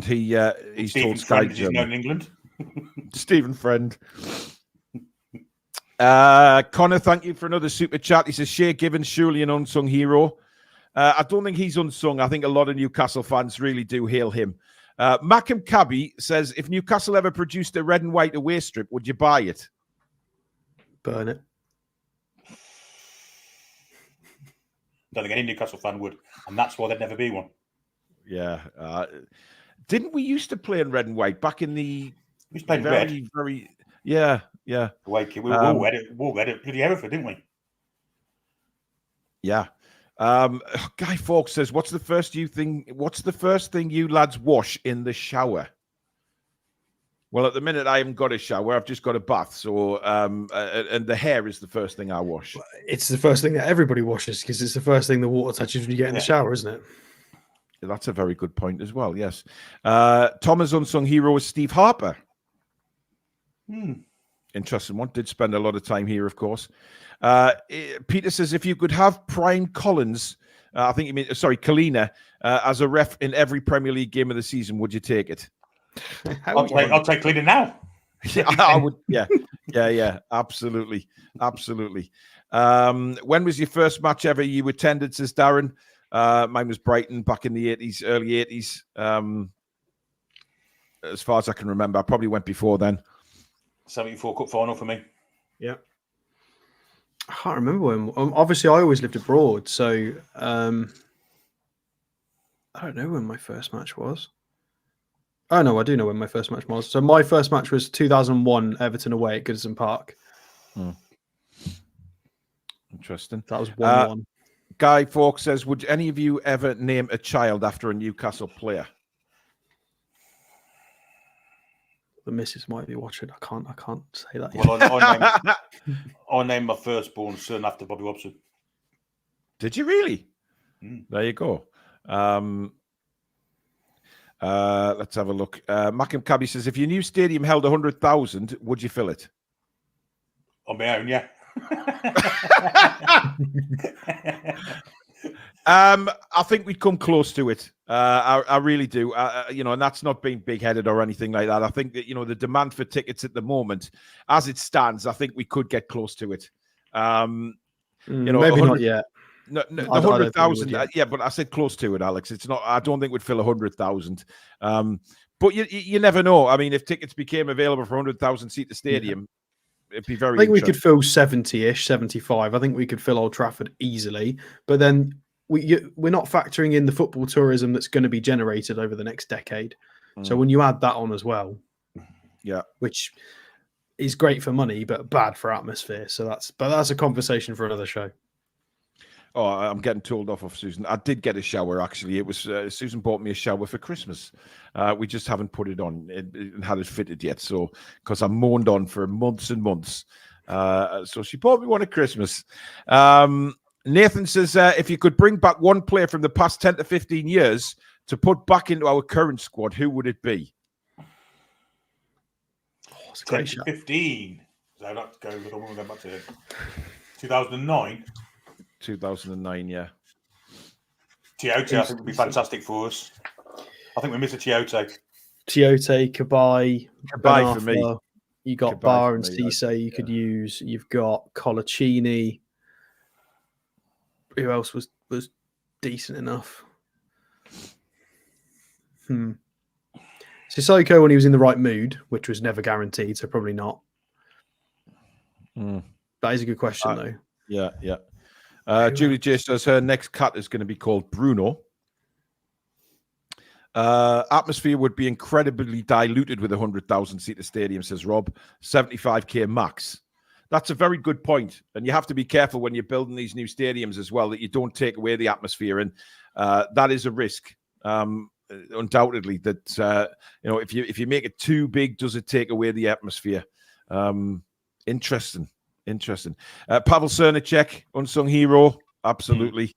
he's Stephen told Sky Friend, he's known in England. Stephen Friend. Connor, thank you for another super chat. He says Shea Givens, surely an unsung hero. I don't think he's unsung. I think a lot of Newcastle fans really do hail him. Mackham Cabby says, if Newcastle ever produced a red and white away strip, would you buy it? Burn it. Don't think any Newcastle fan would, and that's why there'd never be one. Yeah. Didn't we used to play in red and white back in the... We played red. Very... Yeah. We all had it bloody Hereford, didn't we? Yeah. Guy Fawkes says, what's the first thing you lads wash in the shower? Well, at the minute, I haven't got a shower. I've just got a bath. So, and the hair is the first thing I wash. It's the first thing that everybody washes because it's the first thing the water touches when you get in the shower, isn't it? That's a very good point as well, yes. Thomas unsung hero is Steve Harper. Interesting one. Did spend a lot of time here, of course. Peter says, if you could have Brian Collins, I think you mean, Kalina, as a ref in every Premier League game of the season, would you take it? I'll take Kalina now. Yeah, I would. Yeah, absolutely. When was your first match ever you attended, says Darren? Mine was Brighton back in the 80s, early 80s. As far as I can remember, I probably went before then. 74 Cup final for me. Yeah. I can't remember when. Obviously, I always lived abroad, so I don't know when my first match was. Oh, no, I do know when my first match was. So my first match was 2001 Everton away at Goodison Park. Interesting. That was 1-1. Guy Fawkes says, would any of you ever name a child after a Newcastle player? The missus might be watching. I can't say that yet. Well, I named my firstborn son after Bobby Robson. Did you really? There you go. Let's have a look. Mackham Cabby says, if your new stadium held 100,000, would you fill it? On my own, yeah. I think we'd come close to it. I really do. And that's not being big-headed or anything like that. I think that, the demand for tickets at the moment, as it stands, I think we could get close to it. Maybe not yet. No, the 100,000. Yeah, but I said close to it, Alex. It's not. I don't think we'd fill 100,000. But you never know. I mean, if tickets became available for 100,000 seat the stadium, it'd be very. I think we could fill 70-ish, 75. I think we could fill Old Trafford easily. But then we're not factoring in the football tourism that's going to be generated over the next decade. So when you add that on as well, which is great for money but bad for atmosphere. So that's a conversation for another show. Oh, I'm getting told off of Susan. I did get a shower, actually. It was Susan bought me a shower for Christmas. We just haven't put it on and had it fitted yet. So, because I moaned on for months and months. So she bought me one at Christmas. Nathan says, if you could bring back one player from the past 10 to 15 years to put back into our current squad, who would it be? 10 to 15. So I'd go with the one going back to 2009. 2009, yeah. Tiote, I think, would be fantastic for us. I think we miss a Tiote. Tiote, Cabai for me. You got Bar and Cisse you could use. You've got Colaccini. Who else was decent enough? Sissoko when he was in the right mood, which was never guaranteed, so probably not. That is a good question, though. Yeah. Julie J says her next cut is going to be called Bruno. Atmosphere would be incredibly diluted with 100,000 seater stadium, says Rob. 75k max. That's a very good point. And you have to be careful when you're building these new stadiums as well, that you don't take away the atmosphere. And that is a risk, undoubtedly, that, if you make it too big, does it take away the atmosphere? Interesting. Pavel Cernicek, unsung hero. Absolutely.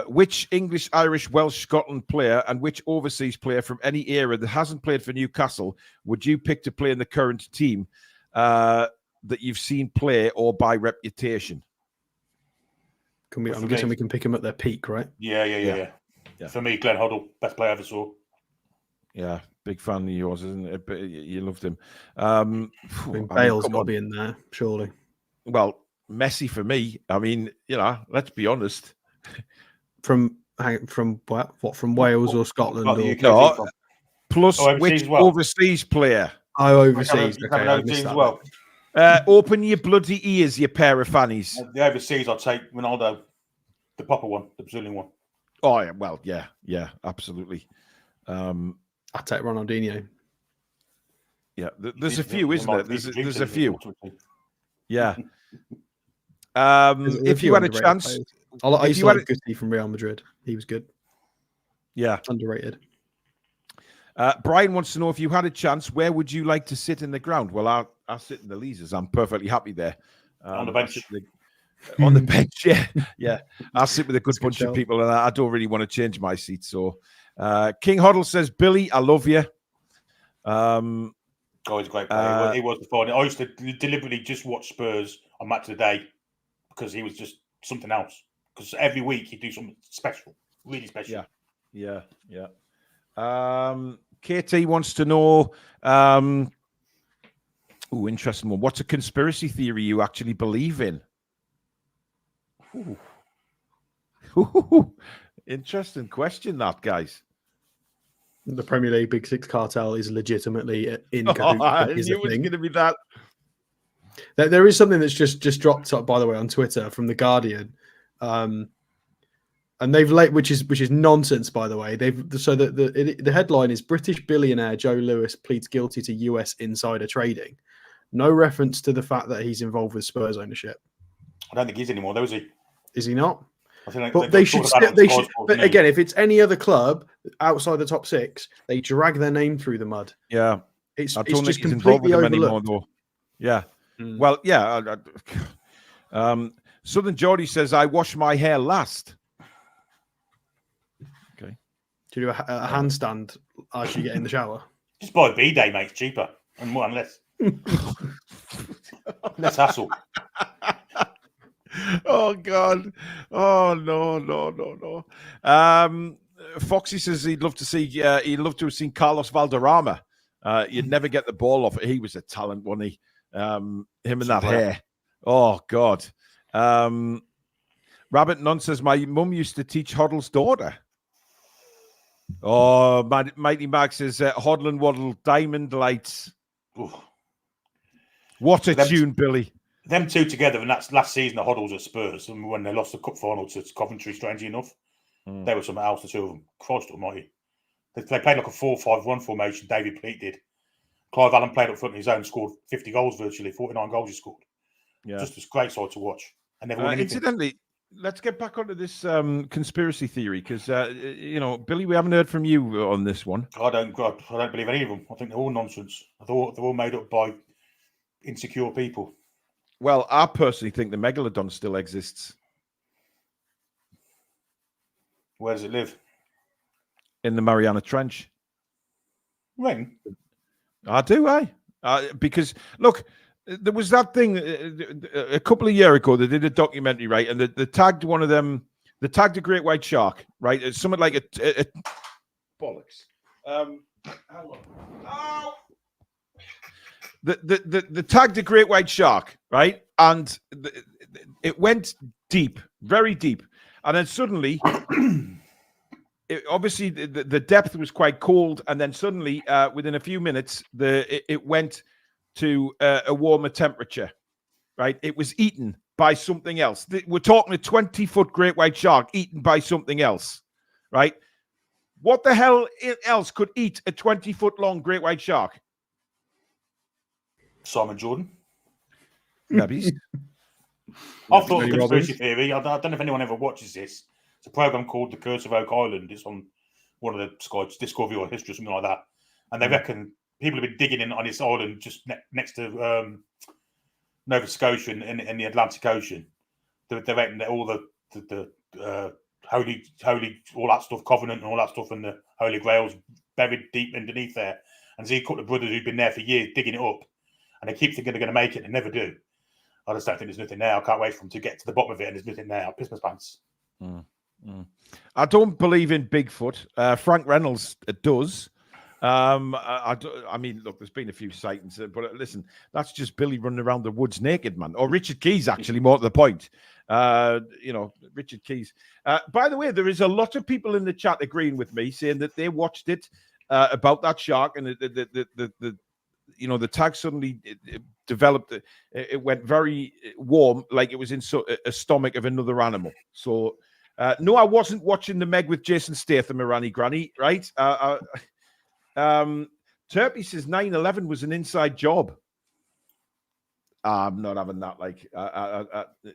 Which English, Irish, Welsh, Scotland player and which overseas player from any era that hasn't played for Newcastle would you pick to play in the current team that you've seen play or by reputation? I'm guessing we can pick them at their peak, right? Yeah. For me, Glenn Hoddle, best player I ever saw. Yeah, big fan of yours, isn't it? But you loved him. Bale's got to be in there, surely. Well, Messi for me. I mean, let's be honest. From what? From Wales or Scotland? Or... No, plus which overseas player? Overseas. Okay, overseas as well. Open your bloody ears, you pair of fannies. The overseas, I'd take Ronaldo, the proper one, the Brazilian one. Oh, yeah, well, yeah, absolutely. I'd take Ronaldinho. Yeah, there's a few, isn't there? There's a few. Yeah. If you had a chance... I used to like Guti from Real Madrid. He was good. Yeah. Underrated. Brian wants to know, if you had a chance, where would you like to sit in the ground? Well, I'll sit in the Leazers. I'm perfectly happy there. On the bench. On the bench, yeah. I'll sit with a good bunch of people, and I don't really want to change my seat. So, King Hoddle says, Billy, I love you. He's a great player. He was the fun. I used to deliberately just watch Spurs on Match of the Day because he was just something else. Because every week he'd do something special, really special. Yeah. KT wants to know, interesting one. What's a conspiracy theory you actually believe in? Interesting question, that, guys. The Premier League Big Six cartel is legitimately in cahoots. I knew it was going to be that. There is something that's just dropped up, by the way, on Twitter from The Guardian. And they've which is nonsense, by the way. The headline is British billionaire Joe Lewis pleads guilty to US insider trading. No reference to the fact that he's involved with Spurs ownership. I don't think he's anymore, though, is he? Is he not? I think but they should. But again, if it's any other club outside the top six, they drag their name through the mud. Yeah, it's I don't just think he's involved with them anymore, though. Yeah. Well, yeah. Southern Geordie says, I wash my hair last. Okay. Do you do a handstand as you get in the shower? Just buy a B-Day, mate. It's cheaper and more and less. Less hassle. Oh, God. Oh, no. Foxy says he'd love to have seen Carlos Valderrama. You'd never get the ball off it. He was a talent, wasn't he? Him and that hair. Oh, God. Rabbit Nunn says, my mum used to teach Hoddle's daughter. Oh, Mighty Max says, Hoddle and Waddle, Diamond Lights. Ooh. What a tune, Billy. Them two together, and that's last season, the Hoddles at Spurs, and when they lost the cup final to Coventry, strangely enough, they were something else, the two of them. Christ almighty. They played like a 4-5-1 formation, David Pleat did. Clive Allen played up front on his own, scored 50 goals virtually, 49 goals he scored. Yeah. Just a great side to watch. And never won anything. Incidentally, let's get back onto this conspiracy theory, because, Billy, we haven't heard from you on this one. I don't believe any of them. I think they're all nonsense. They're all made up by insecure people. Well, I personally think the Megalodon still exists. Where does it live? In the Mariana Trench. When? I do, because, look, there was that thing a couple of years ago. They did a documentary, right? And they tagged one of them. They tagged a great white shark, right? It's something like a bollocks. Hang on. Oh! The tagged a great white shark, right? And it went deep, very deep. And then suddenly, obviously, the depth was quite cold. And then suddenly, within a few minutes, it went to a warmer temperature, right? It was eaten by something else. We're talking a 20-foot great white shark eaten by something else, right? What the hell else could eat a 20-foot long great white shark? Simon Jordan. Maybe. I've thought Tony of conspiracy Robbins. theory. I don't know if anyone ever watches this. It's a program called The Curse of Oak Island. It's on one of the Sky's Discovery or History or something like that. And they reckon people have been digging in on this island just next to Nova Scotia in the Atlantic Ocean. They reckon that all the holy, all that stuff, Covenant and all that stuff, and the Holy Grail's buried deep underneath there. And so you got the brothers who've been there for years digging it up, and they keep thinking they're going to make it, and they never do. I just don't think there's nothing there. I can't wait for them to get to the bottom of it, and there's nothing there. Christmas pants. I don't believe in Bigfoot. Frank Reynolds does. I mean, look, there's been a few sightings, but listen, that's just Billy running around the woods naked, man. Or Richard Keys, actually, more to the point. Richard Keys. By the way, there is a lot of people in the chat agreeing with me, saying that they watched it about that shark, and the tag suddenly developed. It went very warm, like it was in a stomach of another animal. So, no, I wasn't watching the Meg with Jason Statham, Irani Granny, right? Turpy says 9/11 was an inside job. I'm not having that. Like,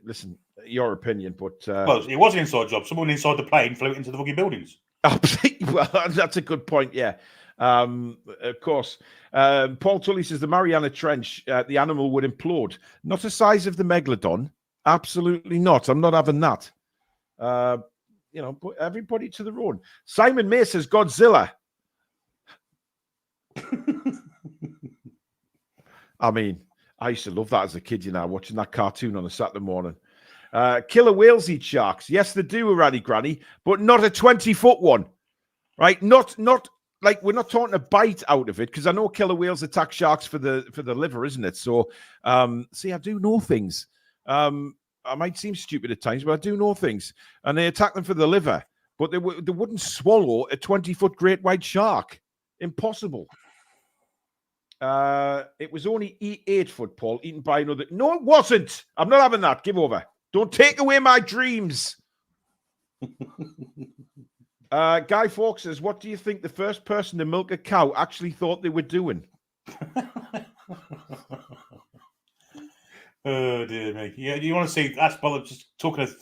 listen, your opinion, but well, it was an inside job. Someone inside the plane flew into the fucking buildings. Well, that's a good point. Yeah, of course. Paul Tully says the Mariana Trench, the animal would implode. Not the size of the Megalodon. Absolutely not. I'm not having that. But everybody to their own. Simon May says Godzilla. I mean, I used to love that as a kid, watching that cartoon on a Saturday morning. Killer whales eat sharks. Yes, they do, Ranny Granny, but not a 20-foot one, right? Not like, we're not talking a bite out of it, because I know killer whales attack sharks for the liver, isn't it? So, see, I do know things. I might seem stupid at times, but I do know things, and they attack them for the liver, but they wouldn't swallow a 20-foot great white shark. Impossible. It was only 8-foot, Paul, eaten by another. No, it wasn't. I'm not having that. Give over. Don't take away my dreams. Guy Fawkes says, what do you think the first person to milk a cow actually thought they were doing? Oh, dear me. Yeah, you want to see, that's bothered just talking of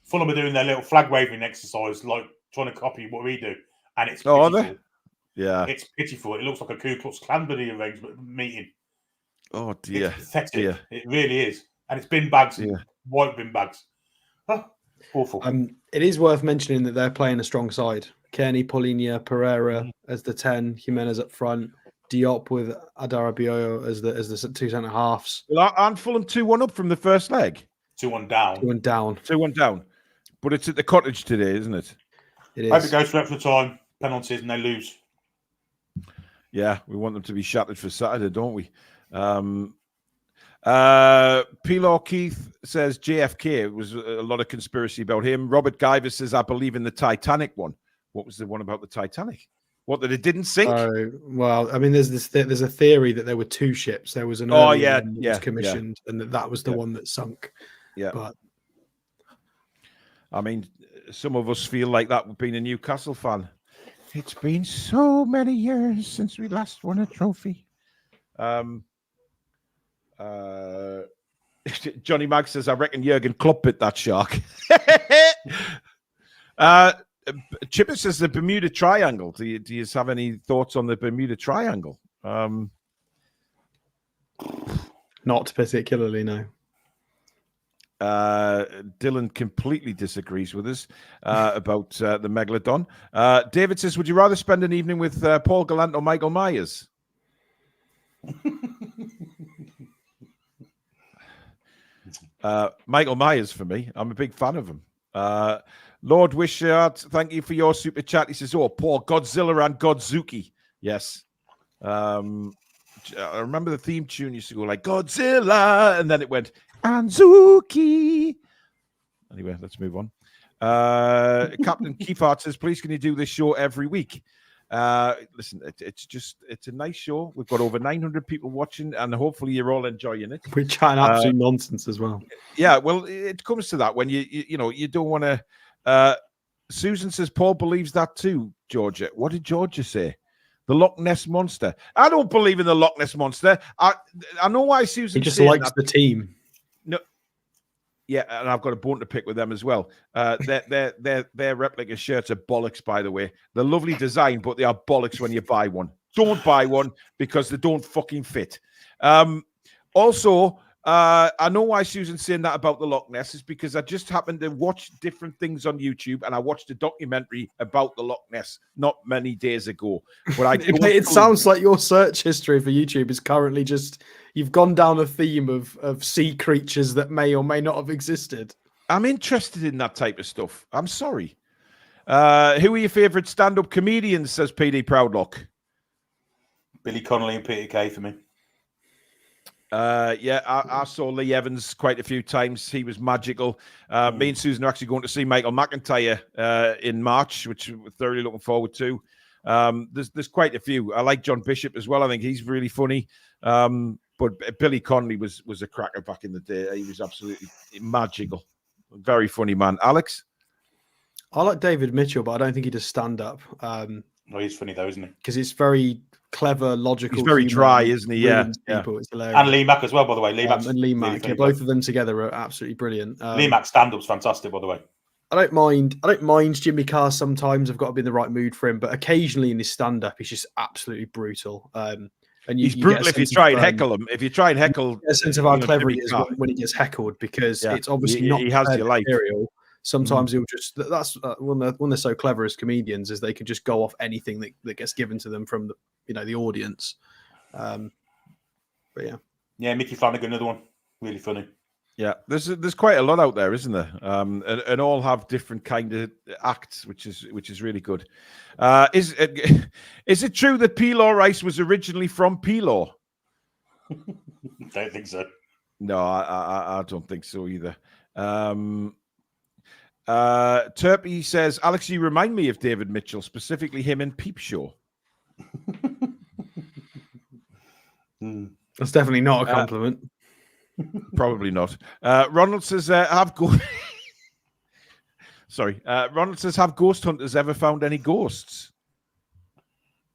Fulham are doing their little flag waving exercise, like trying to copy what we do. And it's pitiful. Yeah. It's pitiful. It looks like a Ku Klux Klan bloody arrangement meeting. Oh, dear. It's pathetic. Dear. It really is. And it's bin bags, white bin bags. Oh, awful. It is worth mentioning that they're playing a strong side. Kearney, Paulinho, Pereira as the 10, Jimenez up front, Diop with Adarabioyo as the two centre halves. Well, aren't Fulham 2-1 up from the first leg? 2-1 down. 2-1 down. 2-1 down. But it's at the Cottage today, isn't it? It is. Hope it goes for extra time, penalties, and they lose. Yeah, we want them to be shattered for Saturday, don't we? Pilar Keith says JFK. It was a lot of conspiracy about him. Robert Guyver says, I believe in the Titanic one. What was the one about the Titanic? What, that it didn't sink? Well, I mean, there's a theory that there were two ships. There was an early one that was commissioned, and that was the one that sunk. Yeah. But I mean, some of us feel like that being a Newcastle fan. It's been so many years since we last won a trophy. Johnny Mag says, I reckon Jurgen Klopp bit that shark. Chipper says the Bermuda Triangle. Do you have any thoughts on the Bermuda Triangle? not particularly, no. Dylan completely disagrees with us about the Megalodon. David says, would you rather spend an evening with Paul Gallant or Michael Myers? Michael Myers for me. I'm a big fan of him. Lord Wishart, thank you for your super chat. He says, Paul, Godzilla and Godzuki. Yes. I remember the theme tune used to go like Godzilla, and then it went Anzuki. Anyway, let's move on. Captain Keefart says, please, can you do this show every week? Listen, it's a nice show. We've got over 900 people watching, and hopefully you're all enjoying it. We're chatting absolute nonsense as well. Yeah, well, it comes to that when you don't want to. Susan says Paul believes that too, Georgia. What did Georgia say? The Loch Ness Monster. I don't believe in the Loch Ness Monster. I know why Susan. He just likes the team. No. Yeah, and I've got a bone to pick with them as well. Their replica shirts are bollocks, by the way. They're lovely design, but they are bollocks when you buy one. Don't buy one because they don't fucking fit. Also, I know why Susan's saying that about the Loch Ness is because I just happened to watch different things on YouTube, and I watched a documentary about the Loch Ness not many days ago. But it sounds like your search history for YouTube is currently just you've gone down a theme of sea creatures that may or may not have existed. I'm interested in that type of stuff. I'm sorry. Who are your favourite stand-up comedians? Says PD Proudlock. Billy Connolly and Peter Kay for me. Yeah, I saw Lee Evans quite a few times. He was magical. Me and Susan are actually going to see Michael McIntyre in March, which we're thoroughly looking forward to. There's quite a few. I like John Bishop as well. I think he's really funny. But Billy Connolly was a cracker back in the day. He was absolutely magical. Very funny man. Alex? I like David Mitchell, but I don't think he does stand up. No, he's funny though, isn't he? Because it's very clever, logical. He's very dry, isn't he? Yeah. People. It's hilarious. And Lee Mack as well, by the way. Lee Mack and Lee Mack. Yeah, both of them together are absolutely brilliant. Lee Mack's stand-up's fantastic, by the way. I don't mind Jimmy Carr sometimes. I've got to be in the right mood for him, but occasionally in his stand-up, he's just absolutely brutal. And he's brutal if you try and heckle him. If you try and heckle, a sense of how clever he is when he gets heckled, because it's obviously not he has your life. Material. Sometimes he'll just when they're so clever as comedians is they can just go off anything that gets given to them from the audience. But yeah, Mickey Flanagan, another one, really funny. Yeah, there's quite a lot out there, isn't there? And all have different kind of acts, which is really good. Is it true that Pilaw rice was originally from Pilaw? Don't think so. No, I don't think so either. Turpy says, Alex, you remind me of David Mitchell, specifically him in Peep Show. That's definitely not a compliment. Probably not. Ronald says, Sorry. Ronald says, have ghost hunters ever found any ghosts?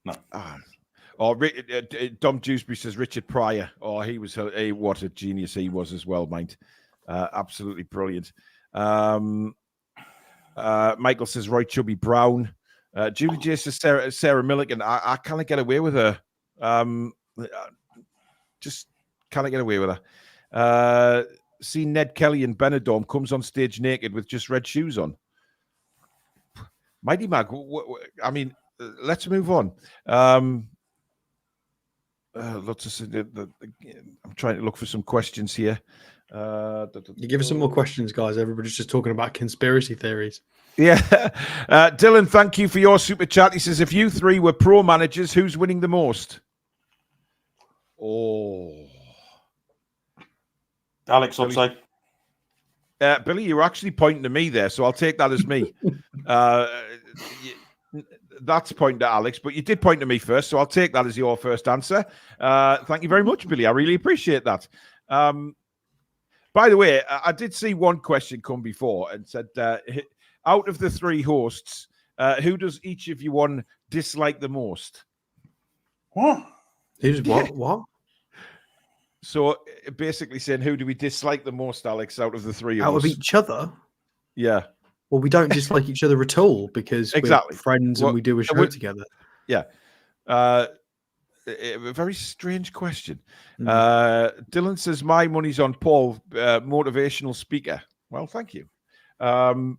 No. Dom Dewsbury says Richard Pryor. Oh, he was what a genius he was as well, mind. Absolutely brilliant. Michael says Roy Chubby Brown. Julie J says Sarah Milligan. I can't get away with her. Just can't get away with her. See Ned Kelly in Benidorm comes on stage naked with just red shoes on. Mighty Mag. I mean, let's move on. Lots of. I'm trying to look for some questions here. You give us some more questions, guys. Everybody's just talking about conspiracy theories. Yeah. Dylan, thank you for your super chat. He says, if you three were pro managers, who's winning the most? Oh. Alex, I'd say. Billy, you're actually pointing to me there, so I'll take that as me. That's pointing to Alex, but you did point to me first, so I'll take that as your first answer. Thank you very much, Billy. I really appreciate that. By the way, I did see one question come before and said, out of the three hosts, who does each of you one dislike the most? What? Who's what? What? So basically saying, who do we dislike the most, Alex, out of the three of us? Out of each other? Yeah. Well, we don't dislike each other at all because we're friends and we do a show together. Yeah. A very strange question. Dylan says, my money's on Paul, motivational speaker. Well, thank you. Return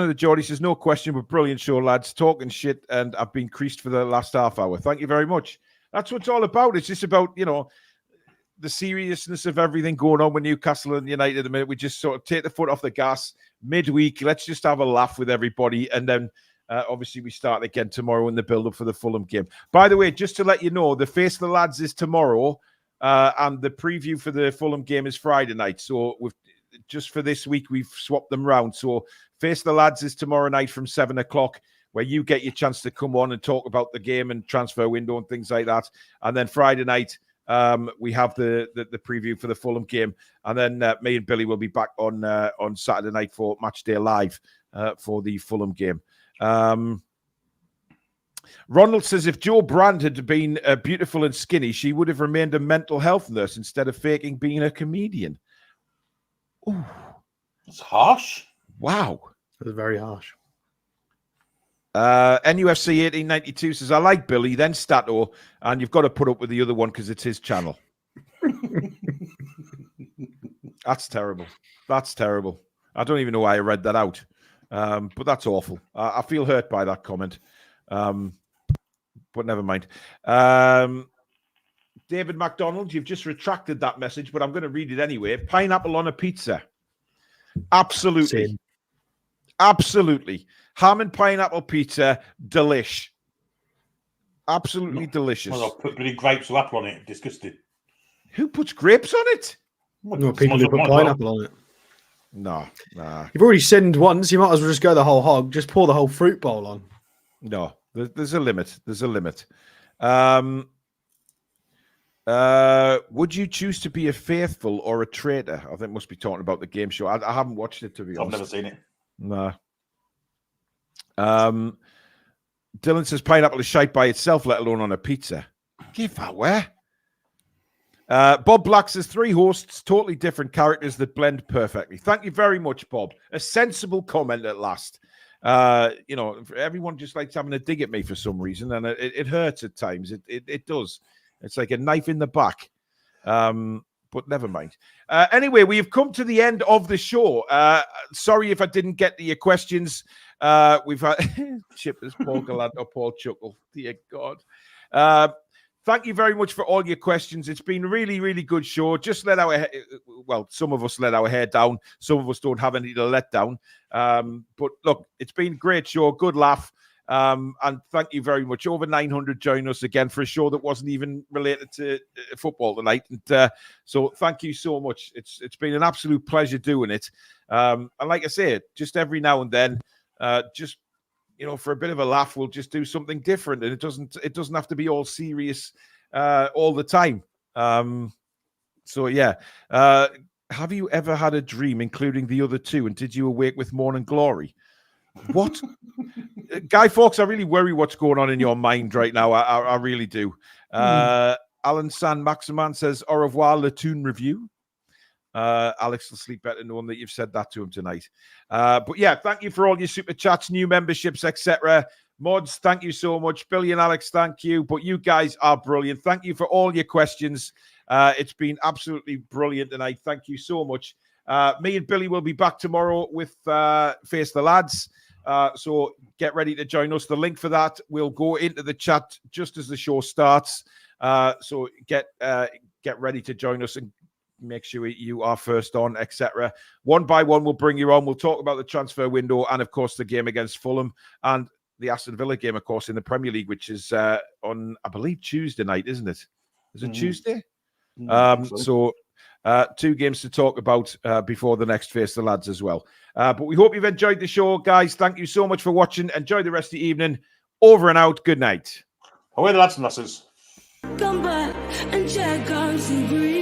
of the Geordie says, no question, but brilliant show, lads. Talking shit, and I've been creased for the last half hour. Thank you very much. That's what it's all about. It's just about, the seriousness of everything going on with Newcastle and United at the minute. We just sort of take the foot off the gas midweek. Let's just have a laugh with everybody. And then obviously we start again tomorrow in the build-up for the Fulham game. By the way, just to let you know, the Face of the Lads is tomorrow and the preview for the Fulham game is Friday night. So just for this week, we've swapped them round. So Face of the Lads is tomorrow night from 7 o'clock, where you get your chance to come on and talk about the game and transfer window and things like that. And then Friday night, we have the preview for the Fulham game. And then me and Billy will be back on Saturday night for Match Day Live for the Fulham game. Ronald says if Joe Brand had been beautiful and skinny, she would have remained a mental health nurse instead of faking being a comedian. Ooh. It's harsh. Wow. That's very harsh. NUFC 1892 says, I like Billy, then Stato, and you've got to put up with the other one because it's his channel. That's terrible. That's terrible. I don't even know why I read that out. But that's awful. I feel hurt by that comment. But never mind. David McDonald, you've just retracted that message, but I'm going to read it anyway. Pineapple on a pizza. Absolutely. Same. Absolutely. Ham and pineapple pizza, delish. Absolutely delicious. Well, I'll put bloody grapes or apple on it. Disgusting. Who puts grapes on it? No, people who put pineapple on it. No, nah. You've already sinned once. You might as well just go the whole hog. Just pour the whole fruit bowl on. No, there's a limit. There's a limit. Would you choose to be a faithful or a traitor? I think must be talking about the game show. I haven't watched it, to be honest. I've never seen it. No. Dylan says pineapple is shite by itself, let alone on a pizza. Give that where? Bob Black says 3 hosts, totally different characters that blend perfectly. Thank you very much, Bob. A sensible comment at last. You know, everyone just likes having a dig at me for some reason, and it hurts at times. It does. It's like a knife in the back. But never mind. Anyway, we have come to the end of the show. Sorry if I didn't get to your questions. We've had Chippers, Paul Gallant, or Paul Chuckle. Dear God. Thank you very much for all your questions. It's been a really, really good show. Just let our some of us let our hair down. Some of us don't have any to let down. But look, it's been a great show. Good laugh. And thank you very much. Over 900 join us again for a show that wasn't even related to football tonight. And so thank you so much. It's been an absolute pleasure doing it. And like I say, just every now and then, just, you know, for a bit of a laugh, we'll just do something different. And it doesn't have to be all serious all the time. So yeah. Have you ever had a dream, including the other 2? And did you awake with morning glory? What? Guy Fawkes, I really worry what's going on in your mind right now. I really do. Alan San Maximan says, au revoir, le Toon review. Alex will sleep better knowing that you've said that to him tonight. But yeah, thank you for all your super chats, new memberships, etc. Mods, thank you so much. Billy and Alex, thank you. But you guys are brilliant. Thank you for all your questions. It's been absolutely brilliant tonight. Thank you so much. Me and Billy will be back tomorrow with Face the Lads. So get ready to join us. The link for that will go into the chat just as the show starts. So get ready to join us and make sure you are first on, etc. One by one, we'll bring you on. We'll talk about the transfer window and, of course, the game against Fulham and the Aston Villa game, of course, in the Premier League, which is on, I believe, Tuesday night, isn't it? Is it Tuesday? So 2 games to talk about before the next Face the Lads as well. But we hope you've enjoyed the show, guys. Thank you so much for watching. Enjoy the rest of the evening. Over and out. Good night. Away the lads and lasses. Come back and check out some green.